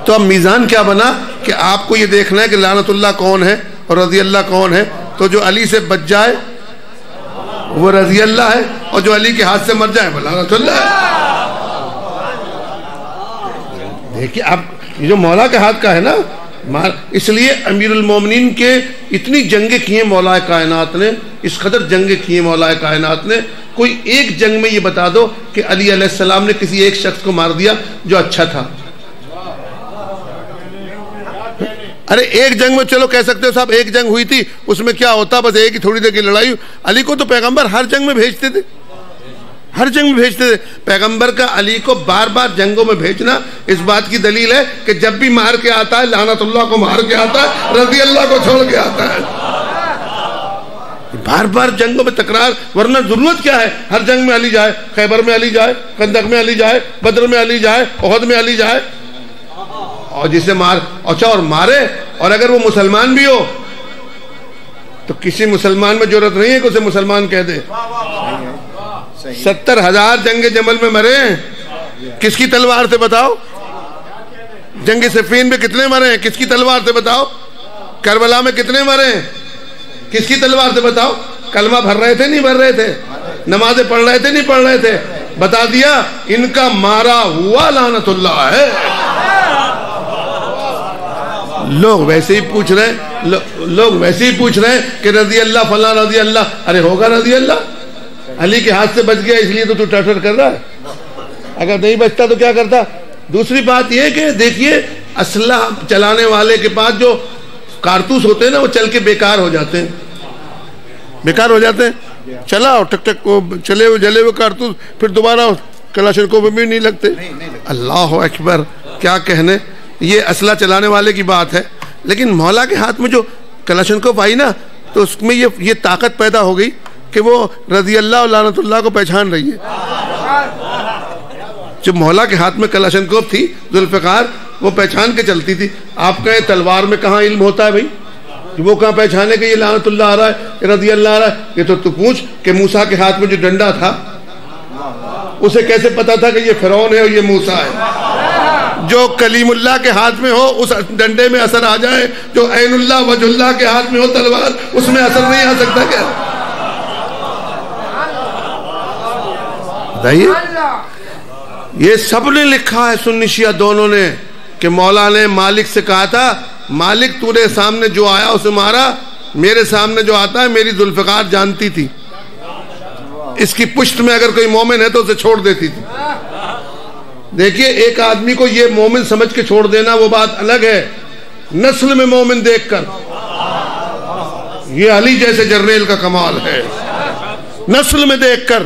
Speaker 1: تو اب میزان کیا بنا کہ آپ کو یہ دیکھنا ہے کہ لعنت اللہ کون ہے اور رضی اللہ کون ہے؟ تو جو علی سے بچ جائے وہ رضی اللہ ہے، اور جو علی کے ہاتھ سے مر جائے وہ لعنت اللہ ہے۔ دیکھیے اب یہ جو مولا کے ہاتھ کا ہے نا، اس لیے امیر المومنین کے اتنی جنگیں کی ہیں مولا کائنات نے، اس قدر جنگیں کی ہیں مولا کائنات نے کوئی ایک جنگ میں یہ بتا دو کہ علی علیہ السلام نے کسی ایک شخص کو مار دیا جو اچھا تھا. ارے ایک جنگ میں چلو کہہ سکتے ہو صاحب ایک جنگ ہوئی تھی, اس میں کیا ہوتا, بس ایک ہی تھوڑی دیر کی لڑائی. علی کو تو پیغمبر ہر جنگ میں بھیجتے تھے, ہر جنگ میں بھیجتے تھے. پیغمبر کا علی کو بار بار جنگوں میں بھیجنا اس بات کی دلیل ہے کہ جب بھی مار کے آتا ہے لعنت اللہ کو مار کے آتا ہے, رضی اللہ کو چھوڑ کے آتا ہے. بار بار جنگوں میں تکرار, ورنہ ضرورت کیا ہے ہر جنگ میں علی جائے, خیبر میں علی جائے, خندق میں علی جائے, بدر میں علی جائے, احد میں علی جائے, اور جسے مار اچھا اور مارے, اور اگر وہ مسلمان بھی ہو تو کسی مسلمان میں جرأت نہیں ہے کہ اسے مسلمان کہہ دے. 70,000 جنگ جمل میں مرے ہیں, کس کی تلوار سے بتاؤ؟ جنگ صفین میں کتنے مرے ہیں, کس کی تلوار سے بتاؤ؟ کربلا میں کتنے مرے ہیں, کس کی تلوار سے بتاؤ؟ کلمہ بھر رہے تھے نہیں بھر رہے تھے, نمازیں پڑھ رہے تھے نہیں پڑھ رہے تھے, بتا دیا ان کا مارا ہوا لعنت اللہ ہے. لوگ ویسے ہی پوچھ رہے ہیں, لوگ ویسے ہی پوچھ رہے ہیں کہ رضی اللہ فلاں رضی اللہ, ارے ہوگا رضی اللہ, علی کے ہاتھ سے بچ گیا اس لیے تو ٹٹر کر رہا ہے, اگر نہیں بچتا تو کیا کرتا. دوسری بات یہ کہ دیکھیے اسلحہ چلانے والے کے پاس جو کارتوس ہوتے ہیں نا وہ چل کے بیکار ہو جاتے ہیں, بیکار ہو جاتے ہیں. چلاؤ ٹک ٹک چلے ہوئے جلے ہوئے کارتوس پھر دوبارہ کلاشنکوف میں بھی نہیں لگتے. اللہ اکبر, کیا کہنے, یہ اسلحہ چلانے والے کی بات ہے. لیکن مولا کے ہاتھ میں جو کلاشنکوف آئی نا تو اس میں یہ طاقت پیدا ہو گئی کہ وہ رضی اللہ اور لعنت اللہ کو پہچان رہی ہے. جب مولا کے ہاتھ میں کلاشنکوف تھی ذوالفقار, وہ پہچان کے چلتی تھی. آپ کہیں تلوار میں کہاں علم ہوتا ہے بھائی, وہ کہاں پہچانے کہ یہ لعنت اللہ آ رہا ہے, یہ رضی اللہ آ رہا ہے. یہ تو پوچھ کہ موسیٰ کے ہاتھ میں جو ڈنڈا تھا اسے کیسے پتا تھا کہ یہ فرعون ہے اور یہ موسیٰ ہے؟ جو کلیم اللہ کے ہاتھ میں ہو اس ڈنڈے میں اثر آ جائے, جو عین اللہ وجہ اللہ کے ہاتھ میں ہو تلوار, اس میں اثر نہیں آ سکتا کیا؟ بتائیے. یہ سب نے لکھا ہے سنی شیعہ دونوں نے کہ مولا نے مالک سے کہا تھا, مالک تو نے سامنے جو آیا اسے مارا, میرے سامنے جو آتا ہے میری ذوالفقار جانتی تھی, اس کی پشت میں اگر کوئی مومن ہے تو اسے چھوڑ دیتی تھی. دیکھیے ایک آدمی کو یہ مومن سمجھ کے چھوڑ دینا وہ بات الگ ہے, نسل میں مومن دیکھ کر, یہ علی جیسے جرنیل کا کمال ہے. نسل میں دیکھ کر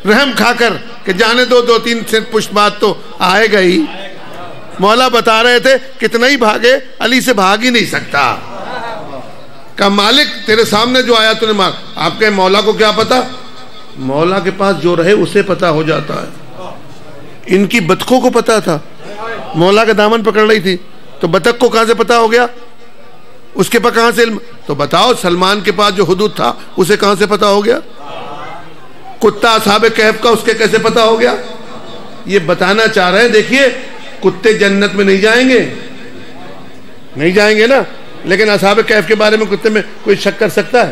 Speaker 1: رحم کھا کر کہ جانے دو, 2-3 سے پشت بات تو آئے گا ہی. مولا بتا رہے تھے کتنا ہی بھاگے علی سے بھاگ ہی نہیں سکتا. کہ مالک تیرے سامنے جو آیا تو نے مار. آپ کے مولا کو کیا پتا, مولا کے پاس جو رہے اسے پتا ہو جاتا ہے. ان کی بطخوں کو پتا تھا, مولا کا دامن پکڑ رہی تھی تو بطخ کو کہاں سے پتا ہو گیا, اس کے پاس کہاں سے علم. تو بتاؤ سلمان کے پاس جو حدود تھا اسے کہاں سے پتا ہو گیا, کتا اصحاب کہف کا اس کے کیسے پتا ہو گیا. یہ بتانا چاہ رہے ہیں دیکھیے کتے جنت میں نہیں جائیں گے, نہیں جائیں گے نا, لیکن اصحاب کہف کے بارے میں کتے میں کوئی شک کر سکتا ہے؟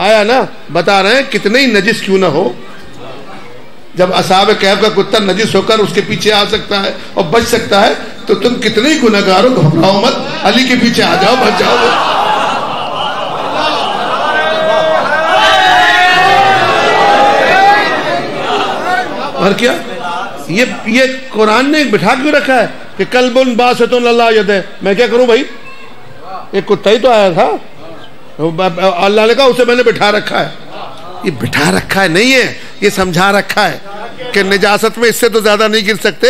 Speaker 1: آیا نا, بتا رہے ہیں کتنے ہی نجس کیوں نہ ہو, جب اصحاب کہف کا کتا نجس ہو کر اس کے پیچھے آ سکتا ہے اور بچ سکتا ہے تو تم کتنے ہی گنہگار ہو, گھبراؤ مت, علی کے پیچھے آ جاؤ, بچ جاؤ. اور کیا یہ قرآن نے بٹھا کیوں رکھا ہے کہ کلب باسط اللہ یدہ, میں کیا کروں بھائی, ایک کتا ہی تو آیا تھا, اللہ نے کہا اسے میں نے بٹھا رکھا ہے. یہ بٹھا رکھا ہے نہیں ہے, یہ سمجھا رکھا ہے کہ نجاست میں اس سے تو زیادہ نہیں گر سکتے.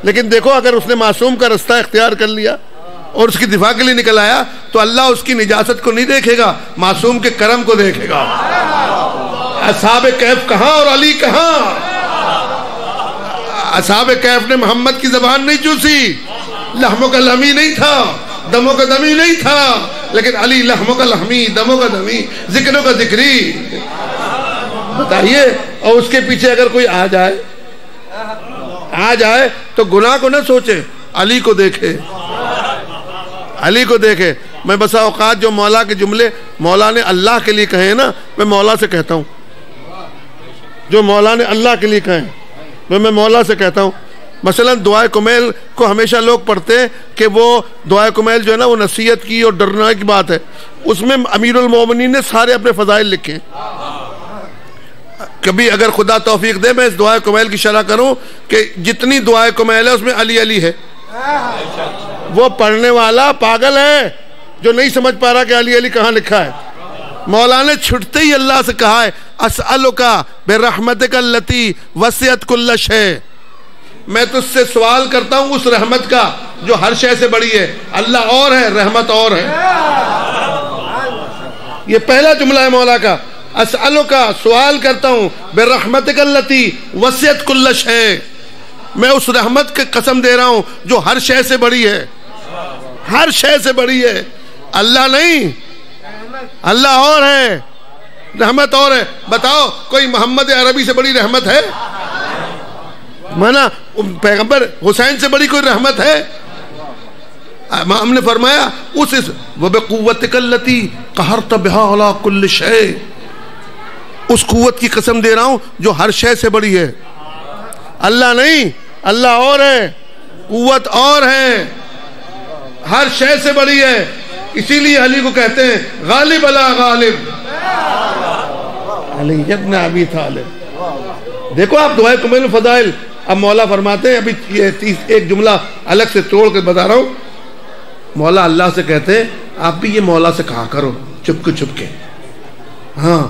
Speaker 1: لیکن دیکھو اگر اس نے معصوم کا رستہ اختیار کر لیا اور اس کی دفاع کے لیے نکل آیا تو اللہ اس کی نجاست کو نہیں دیکھے گا, معصوم کے کرم کو دیکھے گا. اصحاب کہف کہاں اور علی کہاں؟ اصحاب کہف نے محمد کی زبان نہیں چوسی, لحموں کا لہمی نہیں تھا, دموں کا دمی نہیں تھا, لیکن علی لحموں کا لحمی, دموں کا دمی, ذکروں کا ذکری. بتائیے, اور اس کے پیچھے اگر کوئی آ جائے تو گناہ کو نہ سوچے, علی کو دیکھے, علی کو دیکھے. میں بسا اوقات جو مولا کے جملے مولا نے اللہ کے لیے کہے نا, میں مولا سے کہتا ہوں, جو مولا نے اللہ کے لیے کہے میں مولا سے کہتا ہوں. مثلا دعائے کمیل کو ہمیشہ لوگ پڑھتے ہیں کہ وہ دعائے کمیل جو ہے نا وہ نصیحت کی اور ڈرنا کی بات ہے. اس میں امیر المومنین نے سارے اپنے فضائل لکھے. کبھی اگر خدا توفیق دے میں اس دعائے کمیل کی شرح کروں کہ جتنی دعائے کمیل ہے اس میں علی علی ہے. وہ پڑھنے والا پاگل ہے جو نہیں سمجھ پا رہا کہ علی علی کہاں لکھا ہے. مولا نے چھٹتے ہی اللہ سے کہا ہے اسألک برحمتک التی وسعت کل شیء. میں تجھ سے سوال کرتا ہوں اس رحمت کا جو ہر شے سے بڑی ہے. اللہ اور ہے، رحمت اور ہے. یہ پہلا جملہ ہے مولا کا. اسألک، سوال کرتا ہوں، برحمتک التی وسعت کل شیء. میں اس رحمت کی قسم دے رہا ہوں جو ہر شے سے بڑی ہے، ہر شے سے بڑی ہے. اللہ نہیں، اللہ اور ہے، رحمت اور ہے. بتاؤ کوئی محمد عربی سے بڑی رحمت ہے؟ مانا پیغمبر حسین سے بڑی کوئی رحمت ہے؟ ہم نے فرمایا وَبِقُوَّتِكَ الَّتِي قَهَرْتَ بِهَا عَلَىٰ كُلِّ شَيْءٍ. اس قوت کی قسم دے رہا ہوں جو ہر شے سے بڑی ہے. اللہ نہیں، اللہ اور ہے، قوت اور ہے، ہر شے سے بڑی ہے. اسی لیے علی کو کہتے ہیں غالب علی غالب، علی ابن ابی طالب. دیکھو آپ دعائے کمیل فضائل. اب مولا فرماتے ہیں، ابھی یہ ایک جملہ الگ سے توڑ کے بتا رہا ہوں. مولا اللہ سے کہتے ہیں آپ بھی یہ مولا سے کہا کرو چپ کے. ہاں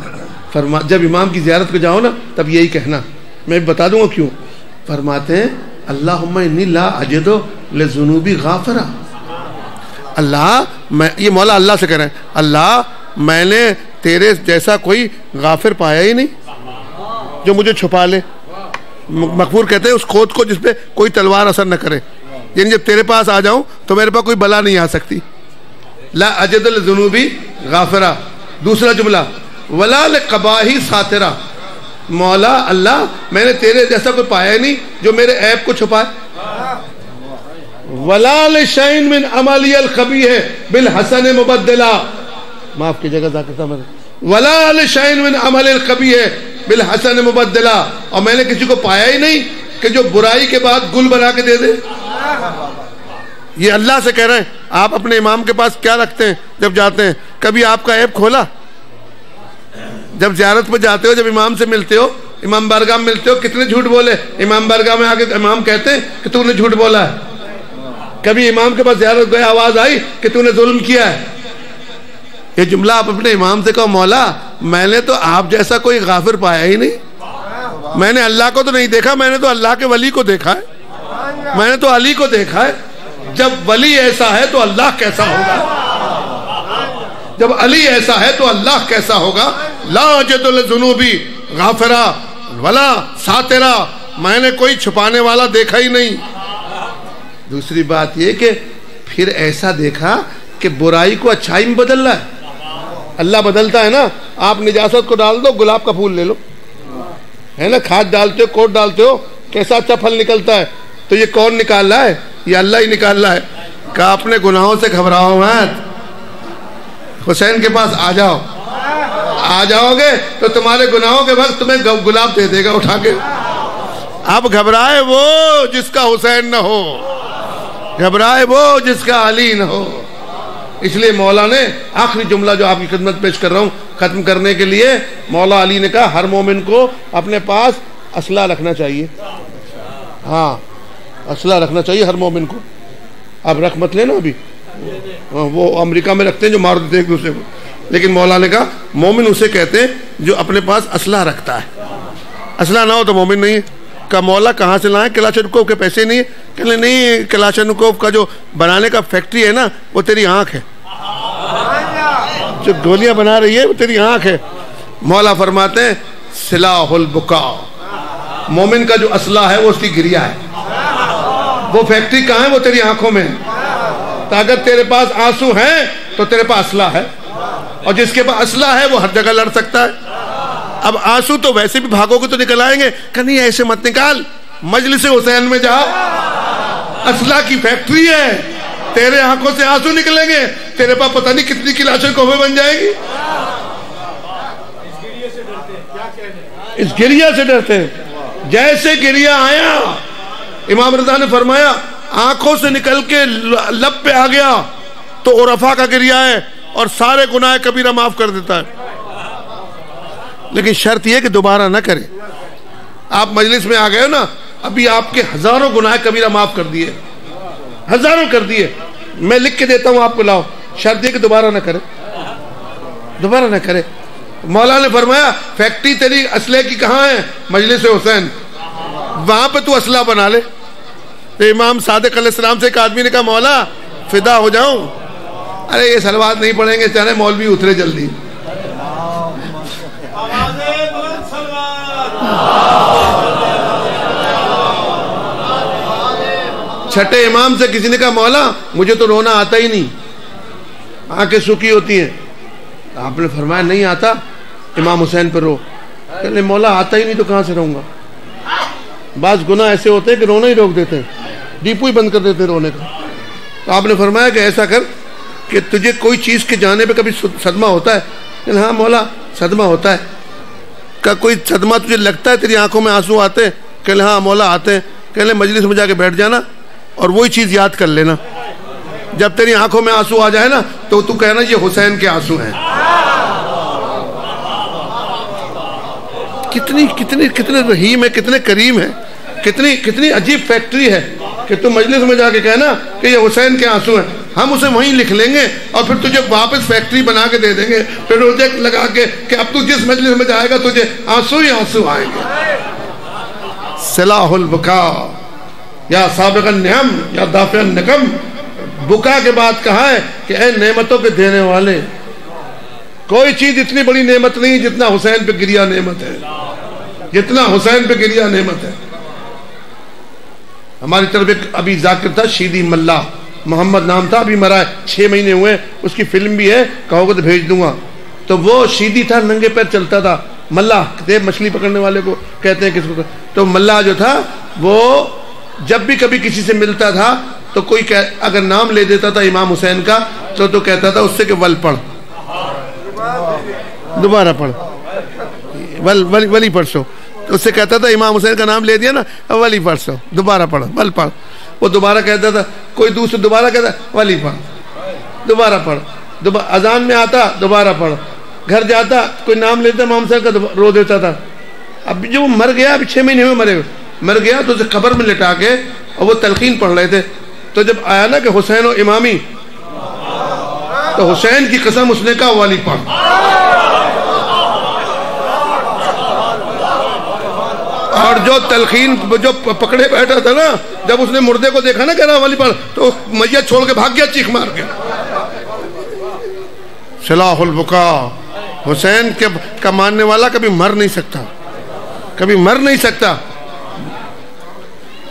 Speaker 1: جب امام کی زیارت پہ جاؤ نا تب یہی کہنا. میں بتا دوں گا کیوں. فرماتے ہیں اللہم انی لا اجد لذنوبی غافرا. اللہ، میں یہ مولا اللہ سے کہہ رہے ہیں، اللہ میں نے تیرے جیسا کوئی غافر پایا ہی نہیں جو مجھے چھپا لے. مغفور کہتے ہیں اس کھود کو جس پہ کوئی تلوار اثر نہ کرے. یعنی جب تیرے پاس آ جاؤں تو میرے پاس کوئی بلا نہیں آ سکتی. لا اجد لذنوبی غافرا. دوسرا جملہ ولا لقباحی ساترا. مولا اللہ میں نے تیرے جیسا کوئی پایا ہی نہیں جو میرے عیب کو چھپائے. ولا لشیء من عملی الخبیث بالحسن مبدلا. معاف کیجیے گا ولا لشیء من عمل الخبیث بالحسن مبدلا. اور میں نے کسی کو پایا ہی نہیں کہ جو برائی کے بعد گل بنا کے دے دے. یہ اللہ سے کہہ رہے ہیں. آپ اپنے امام کے پاس کیا رکھتے ہیں جب جاتے ہیں؟ کبھی آپ کا عیب کھولا؟ جب زیارت پہ جاتے ہو، جب امام سے ملتے ہو، امام بارگاہ میں ملتے ہو، کتنے جھوٹ بولے؟ امام بارگاہ میں آ کے امام کہتے ہیں کہ تو نے جھوٹ بولا ہے. کبھی امام کے پاس زیارت گئے آواز آئی کہ تو نے ظلم کیا ہے؟ یہ جملہ آپ اپنے امام سے کہو مولا میں نے تو آپ جیسا کوئی غافر پایا ہی نہیں. میں نے اللہ کو تو نہیں دیکھا، میں نے تو اللہ کے ولی کو دیکھا ہے، میں نے تو علی کو دیکھا ہے. جب ولی ایسا ہے تو اللہ کیسا ہوگا؟ جب علی ایسا ہے تو اللہ کیسا ہوگا؟ لا اجد لذنوبی غافرا ولا ساترا. میں نے کوئی چھپانے والا دیکھا ہی نہیں. دوسری بات یہ کہ پھر ایسا دیکھا کہ برائی کو اچھائی میں بدل رہا ہے. اللہ بدلتا ہے نا. آپ نجاست کو ڈال دو، گلاب کا پھول لے لو، ہے نا. کھاد ڈالتے ہو، کوٹ ڈالتے ہو، کیسا اچھا پھل نکلتا ہے. تو یہ کون نکال رہا ہے؟ یہ اللہ ہی نکال رہا ہے. کہا اپنے گناہوں سے گھبراؤ مت، حسین کے پاس آ جاؤ. آ جاؤ گے تو تمہارے گناہوں کے وقت تمہیں گلاب دے دے گا اٹھا کے. اب گھبرائے وہ جس کا حسین نہ ہو، گھبرائے وہ جس کا علی نہ ہو. اس لیے مولا نے آخری جملہ جو آپ کی خدمت پیش کر رہا ہوں ختم کرنے کے لیے، مولا علی نے کہا ہر مومن کو اپنے پاس اسلحہ رکھنا چاہیے. ہاں اسلحہ رکھنا چاہیے ہر مومن کو. آپ رکھ مت لینا، ابھی وہ امریکہ میں رکھتے ہیں جو مار دیتے ایک دوسرے کو. لیکن مولا نے کہا مومن اسے کہتے ہیں جو اپنے پاس اسلحہ رکھتا ہے. اسلحہ نہ ہو تو مومن نہیں ہے. کا مولا کہاں سے لائیں؟ کلاشنکوف کے پیسے نہیں ہے. کہ نہیں، کلاشنکوف کا جو بنانے کا فیکٹری ہے نا وہ تیری آنکھ ہے. جو گولیاں بنا رہی ہے وہ تیری آنکھ ہے. مولا فرماتے ہیں سلاح البکا. مومن کا جو اسلحہ ہے وہ اس کی گریہ ہے. وہ فیکٹری کہاں ہے؟ وہ تیری آنکھوں میں ہے. تو اگر تیرے پاس آنسو ہیں تو تیرے پاس اسلحہ ہے. اور جس کے پاس اسلحہ ہے وہ ہر جگہ لڑ سکتا ہے. اب آنسو تو ویسے بھی بھاگو گے تو نکل آئیں گے. کہ نہیں ایسے مت نکال، مجلس حسین میں جا، اسلحہ کی فیکٹری ہے. تیرے آنکھوں سے آنسو نکلیں گے، تیرے پاس پتہ نہیں کتنی کلاشنکوفیں بن جائیں گی. اس گریہ سے ڈرتے ہیں. جیسے گریہ آیا، امام رضا نے فرمایا آنکھوں سے نکل کے لب پہ آ گیا تو عرفا کا گریہ ہے اور سارے گناہ کبیرہ معاف کر دیتا ہے. لیکن شرط یہ کہ دوبارہ نہ کرے. آپ مجلس میں آ گئے ہو نا, ابھی آپ کے ہزاروں گناہ کبیرہ معاف کر دیے, ہزاروں کر دیے, میں لکھ کے دیتا ہوں آپ کو, لاؤ. شرط یہ کہ دوبارہ نہ کرے, دوبارہ نہ کرے. مولا نے فرمایا فیکٹری تیری اسلحے کی کہاں ہے؟ مجلس حسین, وہاں پہ تو اسلحہ بنا لے. تو امام صادق علیہ السلام سے ایک آدمی نے کہا مولا فدا ہو جاؤں. ارے یہ صلوات نہیں پڑھیں گے, چاہے مولوی اترے جلدی. چھٹے امام سے کسی نے کہا مولا مجھے تو رونا آتا ہی نہیں, آنکھیں سوکھی ہوتی ہیں. آپ نے فرمایا نہیں آتا, امام حسین پہ رو. کہنے مولا آتا ہی نہیں تو کہاں سے رہوں گا. بعض گناہ ایسے ہوتے ہیں کہ رونا ہی روک دیتے ہیں, ڈیپو ہی بند کر دیتے ہیں رونے کا. تو آپ نے فرمایا کہ ایسا کر کہ تجھے کوئی چیز کے جانے پہ کبھی صدمہ ہوتا ہے؟ کہ ہاں مولا صدمہ ہوتا ہے. کہ کوئی صدمہ تجھے لگتا ہے, تیری آنکھوں میں آنسو آتے ہیں؟ کہ ہاں مولا آتے ہیں. کہ مجلس میں جا کے بیٹھ جانا اور وہی چیز یاد کر لینا. جب تیری آنکھوں میں آنسو آ جائے نا تو تو کہنا یہ حسین کے آنسو ہیں. کتنے رحیم ہے, کتنے کریم ہے, کتنی عجیب فیکٹری ہے کہ تم مجلس میں جا کے کہنا کہ یہ حسین کے آنسو ہیں. ہم اسے وہیں لکھ لیں گے اور پھر تجھے واپس فیکٹری بنا کے دے دیں گے, پروجیکٹ لگا کے کہ اب تو جس مجلس میں جائے گا تجھے آنسو ہی آنسو آئیں گے. صلاح البکا یا سابق النعم یا دافع النقم. بکا کے بعد کہا ہے کہ اے نعمتوں کے دینے والے, کوئی چیز اتنی بڑی نعمت نہیں جتنا حسین پہ گریہ نعمت ہے, جتنا حسین پہ گریہ نعمت ہے. ہماری طرف ایک ابھی ذاکر تھا شیدی ملا, محمد نام تھا, ابھی مرا ہے, 6 مہینے ہوئے. اس کی فلم بھی ہے, کہو گے تو بھیج دوں گا. تو وہ شیدی تھا, ننگے پیر چلتا تھا. ملا مچھلی پکڑنے والے کو کہتے ہیں کس کو. تو ملا جو تھا وہ جب بھی کبھی کسی سے ملتا تھا تو کوئی اگر نام لے دیتا تھا امام حسین کا تو کہتا تھا اس سے کہ ول پڑھ, دوبارہ پڑھ, ولی پڑھو. اس سے کہتا تھا امام حسین کا نام لے دیا نا, ولی پڑھو, دوبارہ پڑھ, ول پڑھ. وہ دوبارہ کہتا تھا, کوئی دوسرا دوبارہ کہتا ولی پڑھ, دوبارہ پڑھ. اذان میں آتا دوبارہ پڑھ, گھر جاتا کوئی نام لیتا امام حسین کا رو دیتا تھا. اب جو مر گیا, ابھی 6 مہینے میں مر گیا, تو اسے قبر میں لٹا کے اور وہ تلقین پڑھ رہے تھے. تو جب آیا نا کہ حسین و امامی, تو حسین کی قسم اس نے کہا والی پڑھ. اور جو تلقین جو پکڑے بیٹھا تھا نا, جب اس نے مردے کو دیکھا نا کہہ رہا والی پڑھ, تو میت چھوڑ کے بھاگ گیا چیخ مار کے. صلاح البکا, حسین کا ماننے والا کبھی مر نہیں سکتا, کبھی مر نہیں سکتا.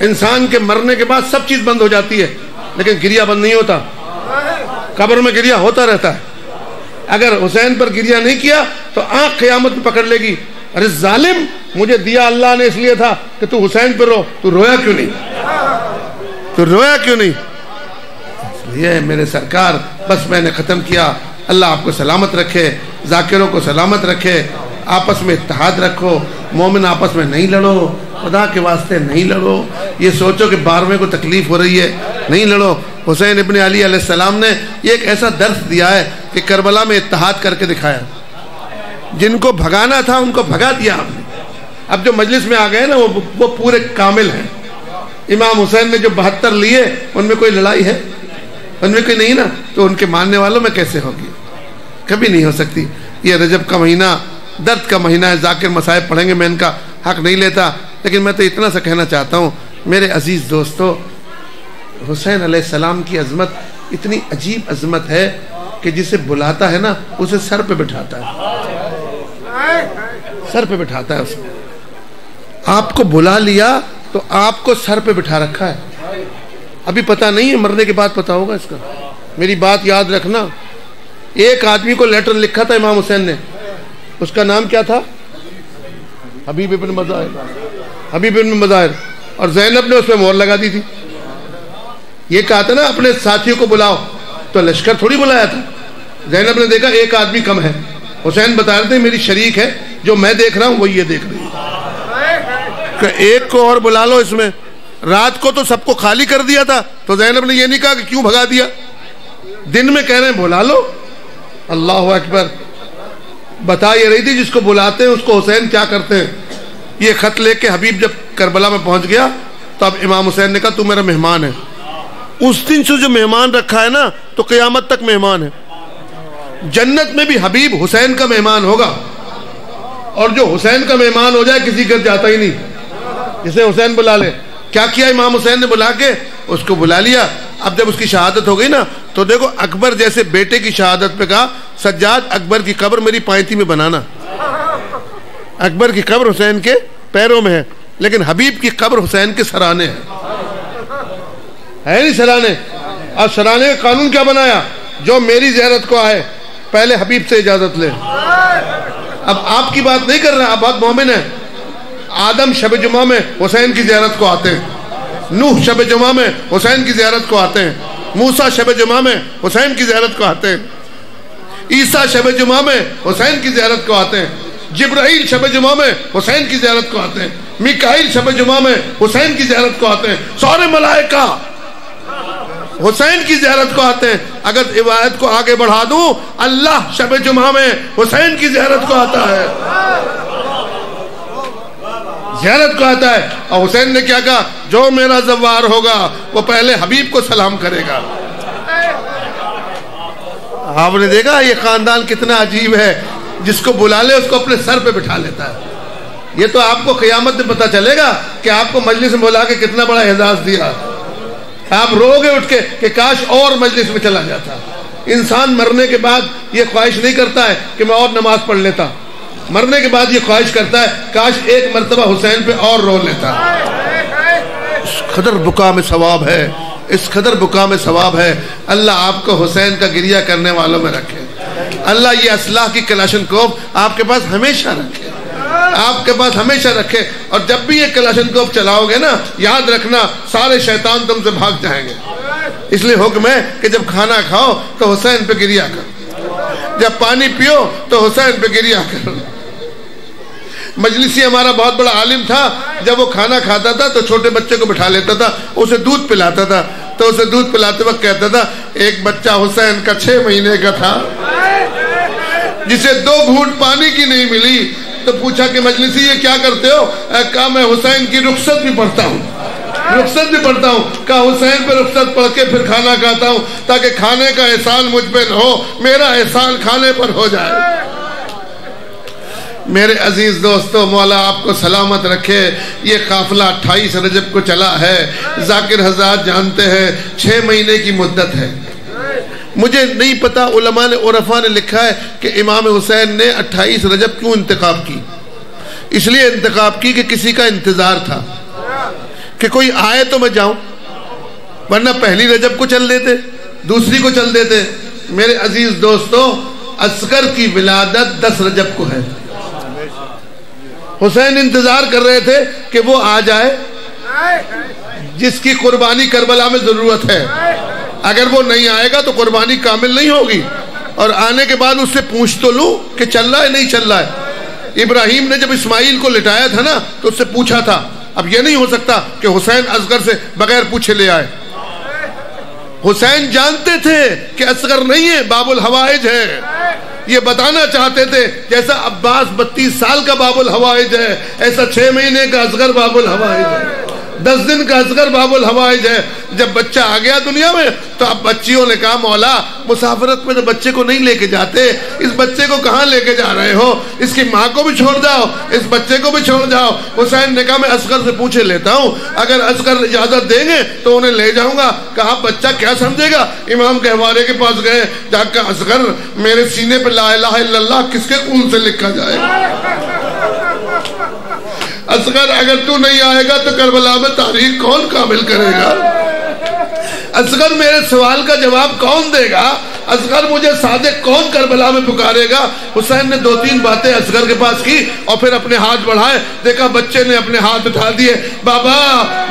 Speaker 1: انسان کے مرنے کے بعد سب چیز بند ہو جاتی ہے, لیکن گریہ بند نہیں ہوتا. قبر میں گریہ ہوتا رہتا ہے. اگر حسین پر گریہ نہیں کیا تو آنکھ قیامت میں پکڑ لے گی, ارے ظالم مجھے دیا اللہ نے اس لیے تھا کہ تو حسین پر رو, تو رویا کیوں نہیں, تو رویا کیوں نہیں. یہ میرے سرکار, بس میں نے ختم کیا. اللہ آپ کو سلامت رکھے, ذاکروں کو سلامت رکھے, آپس میں اتحاد رکھو. مومن آپس میں نہیں لڑو, خدا کے واسطے نہیں لڑو. یہ سوچو کہ 12ویں کو تکلیف ہو رہی ہے, نہیں لڑو. حسین ابن علی علیہ السلام نے یہ ایک ایسا درس دیا ہے کہ کربلا میں اتحاد کر کے دکھایا. جن کو بھگانا تھا ان کو بھگا دیا آپ نے. اب جو مجلس میں آ گئے نا وہ پورے کامل ہیں. امام حسین نے جو 72 لیے ان میں کوئی لڑائی ہے, ان میں کوئی نہیں نا. تو ان کے ماننے والوں میں کیسے ہوگی, کبھی نہیں ہو سکتی. یہ رجب کا مہینہ درد کا مہینہ ہے. ذاکر مصائب پڑھیں گے, میں ان کا حق نہیں لیتا, لیکن میں تو اتنا سا کہنا چاہتا ہوں میرے عزیز دوستو, حسین علیہ السلام کی عظمت اتنی عجیب عظمت ہے کہ جسے بلاتا ہے نا اسے سر پہ بٹھاتا ہے, سر پہ بٹھاتا ہے اسے. آپ کو بلا لیا تو آپ کو سر پہ بٹھا رکھا ہے. ابھی پتہ نہیں ہے, مرنے کے بعد پتہ ہوگا اس کا. میری بات یاد رکھنا, ایک آدمی کو لیٹر لکھا تھا امام حسین نے, اس کا نام کیا تھا؟ حبیب ابن مظاہر, حبیب ابن مظاہر. اور زینب نے اس میں مہر لگا دی تھی. یہ کہا تھا نا اپنے ساتھیوں کو بلاؤ, تو لشکر تھوڑی بلایا تھا. زینب نے دیکھا ایک آدمی کم ہے. حسین بتا رہے تھے میری شریک ہے, جو میں دیکھ رہا ہوں وہ یہ دیکھ رہی ہے, کہ ایک کو اور بلا لو اس میں. رات کو تو سب کو خالی کر دیا تھا, تو زینب نے یہ نہیں کہا کہ کیوں بھگا دیا. دن میں کہہ رہے ہیں بلا لو. اللہ اکبر. بتا یہ رہی تھی جس کو بلاتے ہیں اس کو حسین کیا کرتے ہیں. یہ خط لے کے حبیب جب کربلا میں پہنچ گیا تو اب امام حسین نے کہا تو میرا مہمان ہے. اس دن سے جو مہمان رکھا ہے نا تو قیامت تک مہمان ہے. جنت میں بھی حبیب حسین کا مہمان ہوگا, اور جو حسین کا مہمان ہو جائے کسی گھر جاتا ہی نہیں, جسے حسین بلا لے. کیا کیا امام حسین نے؟ بلا کے اس کو بلا لیا. اب جب اس کی شہادت ہو گئی نا تو دیکھو اکبر جیسے بیٹے کی شہادت پہ کہا سجاد اکبر کی قبر میری پائنتی میں بنانا. اکبر کی قبر حسین کے پیروں میں ہے, لیکن حبیب کی قبر حسین کے سرانے ہے نہیں سرانے. اور سرانے کا قانون کیا بنایا؟ جو میری زیارت کو آئے پہلے حبیب سے اجازت لے. اب آپ کی بات نہیں کر رہا, آپ بات مومن ہے. آدم شب جمعہ میں حسین کی زیارت کو آتے ہیں, نوح شب جمعہ میں حسین کی زیارت کو آتے ہیں, موسیٰ شب جمعہ میں حسین کی زیارت کو آتے ہیں, عیسیٰ شب جمعہ میں حسین کی زیارت کو آتے ہیں, جبرائیل شب جمعہ میں حسین کی زیارت کو آتے ہیں, میکائیل شب جمعہ میں حسین کی زیارت کو آتے ہیں, سارے ملائکہ حسین کی زیارت کو آتے ہیں. اگر روایت کو آگے بڑھا دوں, اللہ شب جمعہ میں حسین کی زیارت کو آتا ہے, زیارت کو آتا ہے. اور حسین نے کیا کہا؟ جو میرا زوار ہوگا وہ پہلے حبیب کو سلام کرے گا. آپ نے دیکھا یہ خاندان کتنا عجیب ہے, جس کو بلا لے اس کو اپنے سر پہ بٹھا لیتا ہے. یہ تو آپ کو قیامت میں پتہ چلے گا کہ آپ کو مجلس میں بلا کے کتنا بڑا اعزاز دیا. آپ رو گے اٹھ کے کہ کاش اور مجلس میں چلا جاتا. انسان مرنے کے بعد یہ خواہش نہیں کرتا ہے کہ میں اور نماز پڑھ لیتا, مرنے کے بعد یہ خواہش کرتا ہے کاش ایک مرتبہ حسین پہ اور رو لیتا. اس قدر بکا میں ثواب ہے, اس قدر بکا میں ثواب ہے. اللہ آپ کو حسین کا گریہ کرنے والوں میں رکھے. اللہ یہ اسلحہ کی کلاشن کوف آپ کے پاس ہمیشہ رکھے, آپ کے پاس ہمیشہ رکھے. اور جب بھی یہ کلاشن کوف چلاؤ گے نا, یاد رکھنا سارے شیطان تم سے بھاگ جائیں گے. اس لیے حکم ہے کہ جب کھانا کھاؤ تو حسین پہ گریہ کرو, جب پانی پیو تو حسین پہ گریہ کرو. مجلسی ہمارا بہت بڑا عالم تھا, جب وہ کھانا کھاتا تھا تو چھوٹے بچے کو بٹھا لیتا تھا, اسے دودھ پلاتا تھا, تو اسے دودھ پلاتے وقت کہتا تھا ایک بچہ حسین کا 6 مہینے کا تھا جسے 2 گھونٹ پانی کی نہیں ملی. تو پوچھا کہ مجلسی یہ کیا کرتے ہو؟ کہا میں حسین کی رخصت بھی پڑھتا ہوں, رخصت بھی پڑھتا ہوں. کہا حسین پہ رخصت پڑھ کے پھر کھانا کھاتا ہوں تاکہ کھانے کا احسان مجھ پہ نہ ہو, میرا احسان کھانے پر ہو جائے. میرے عزیز دوستو, مولا آپ کو سلامت رکھے. یہ قافلہ 28 رجب کو چلا ہے. ذاکر حضرات جانتے ہیں 6 مہینے کی مدت ہے. مجھے نہیں پتا, علماء نے عرفاء نے لکھا ہے کہ امام حسین نے 28 رجب کیوں انتخاب کی. اس لیے انتخاب کی کہ کسی کا انتظار تھا کہ کوئی آئے تو میں جاؤں, ورنہ پہلی رجب کو چل دیتے, دوسری کو چل دیتے. میرے عزیز دوستو, اصغر کی ولادت 10 رجب کو ہے. حسین انتظار کر رہے تھے کہ وہ آ جائے جس کی قربانی کربلا میں ضرورت ہے. اگر وہ نہیں آئے گا تو قربانی کامل نہیں ہوگی. اور آنے کے بعد اس سے پوچھ تو لوں کہ چل رہا ہے نہیں چل رہا ہے. ابراہیم نے جب اسماعیل کو لٹایا تھا نا تو اس سے پوچھا تھا. اب یہ نہیں ہو سکتا کہ حسین اصغر سے بغیر پوچھے لے آئے. حسین جانتے تھے کہ اصغر نہیں ہے, باب الحوائج ہے. یہ بتانا چاہتے تھے جیسا عباس 32 سال کا باب الحوائج ہے, ایسا 6 مہینے کا اصغر باب الحوائج ہے, 10 دن کا اصغر باب الحوائج ہے. جب بچہ آ گیا دنیا میں تو اب بچیوں نے کہا مولا مسافرت میں تو بچے کو نہیں لے کے جاتے, اس بچے کو کہاں لے کے جا رہے ہو, اس کی ماں کو بھی چھوڑ جاؤ, اس بچے کو بھی چھوڑ جاؤ. حسین نے کہا میں اصغر سے پوچھے لیتا ہوں, اگر اصغر اجازت دیں گے تو انہیں لے جاؤں گا. کہا بچہ کیا سمجھے گا. امام کے حوالے کے پاس گئے, جا کر اصغر میرے سینے پہ لا الہ الا اللہ کس کے خون سے لکھا جائے. اصغر اگر تو نہیں آئے گا تو کربلا میں تاریخ کون کامل کرے گا. اصغر میرے سوال کا جواب کون دے گا. اصغر مجھے صادق کون کربلا میں پکارے گا. حسین نے 2-3 باتیں اصغر کے پاس کی اور پھر اپنے ہاتھ بڑھائے. دیکھا بچے نے اپنے ہاتھ اٹھا دیے. بابا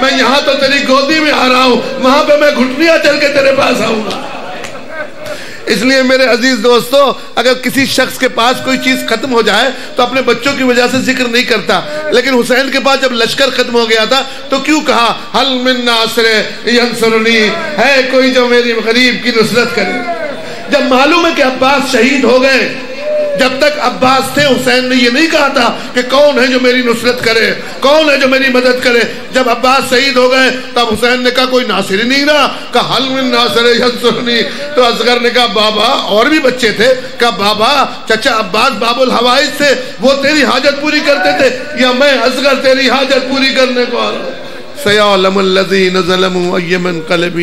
Speaker 1: میں یہاں تو تیری گودی میں آ رہا ہوں, وہاں پہ میں گھٹنیاں چل کے تیرے پاس آؤں گا. اس لیے میرے عزیز دوستو, اگر کسی شخص کے پاس کوئی چیز ختم ہو جائے تو اپنے بچوں کی وجہ سے ذکر نہیں کرتا. لیکن حسین کے پاس جب لشکر ختم ہو گیا تھا تو کیوں کہا حل من ناصر ینصرنی, ہے کوئی جو میری غریب کی نصرت کرے. جب معلوم ہے کہ عباس شہید ہو گئے جب تک عباس تھے حسین نے یہ نہیں کہا تھا کہ کون ہے جو میری نصرت کرے, کون ہے جو میری مدد کرے. جب عباس شہید ہو گئے تب حسین نے کہا کوئی ناصر ہی نہیں رہا. کہا حل من ناصر ینصرنی. تو اصغر نے کہا بابا, اور بھی بچے تھے, کہا بابا چچا عباس باب الحوائج تھے, وہ تیری حاجت پوری کرتے تھے, یا میں اصغر تیری حاجت پوری کرنے کو آ رہا ہوں. سیعلم الذین ظلموا ای منقلب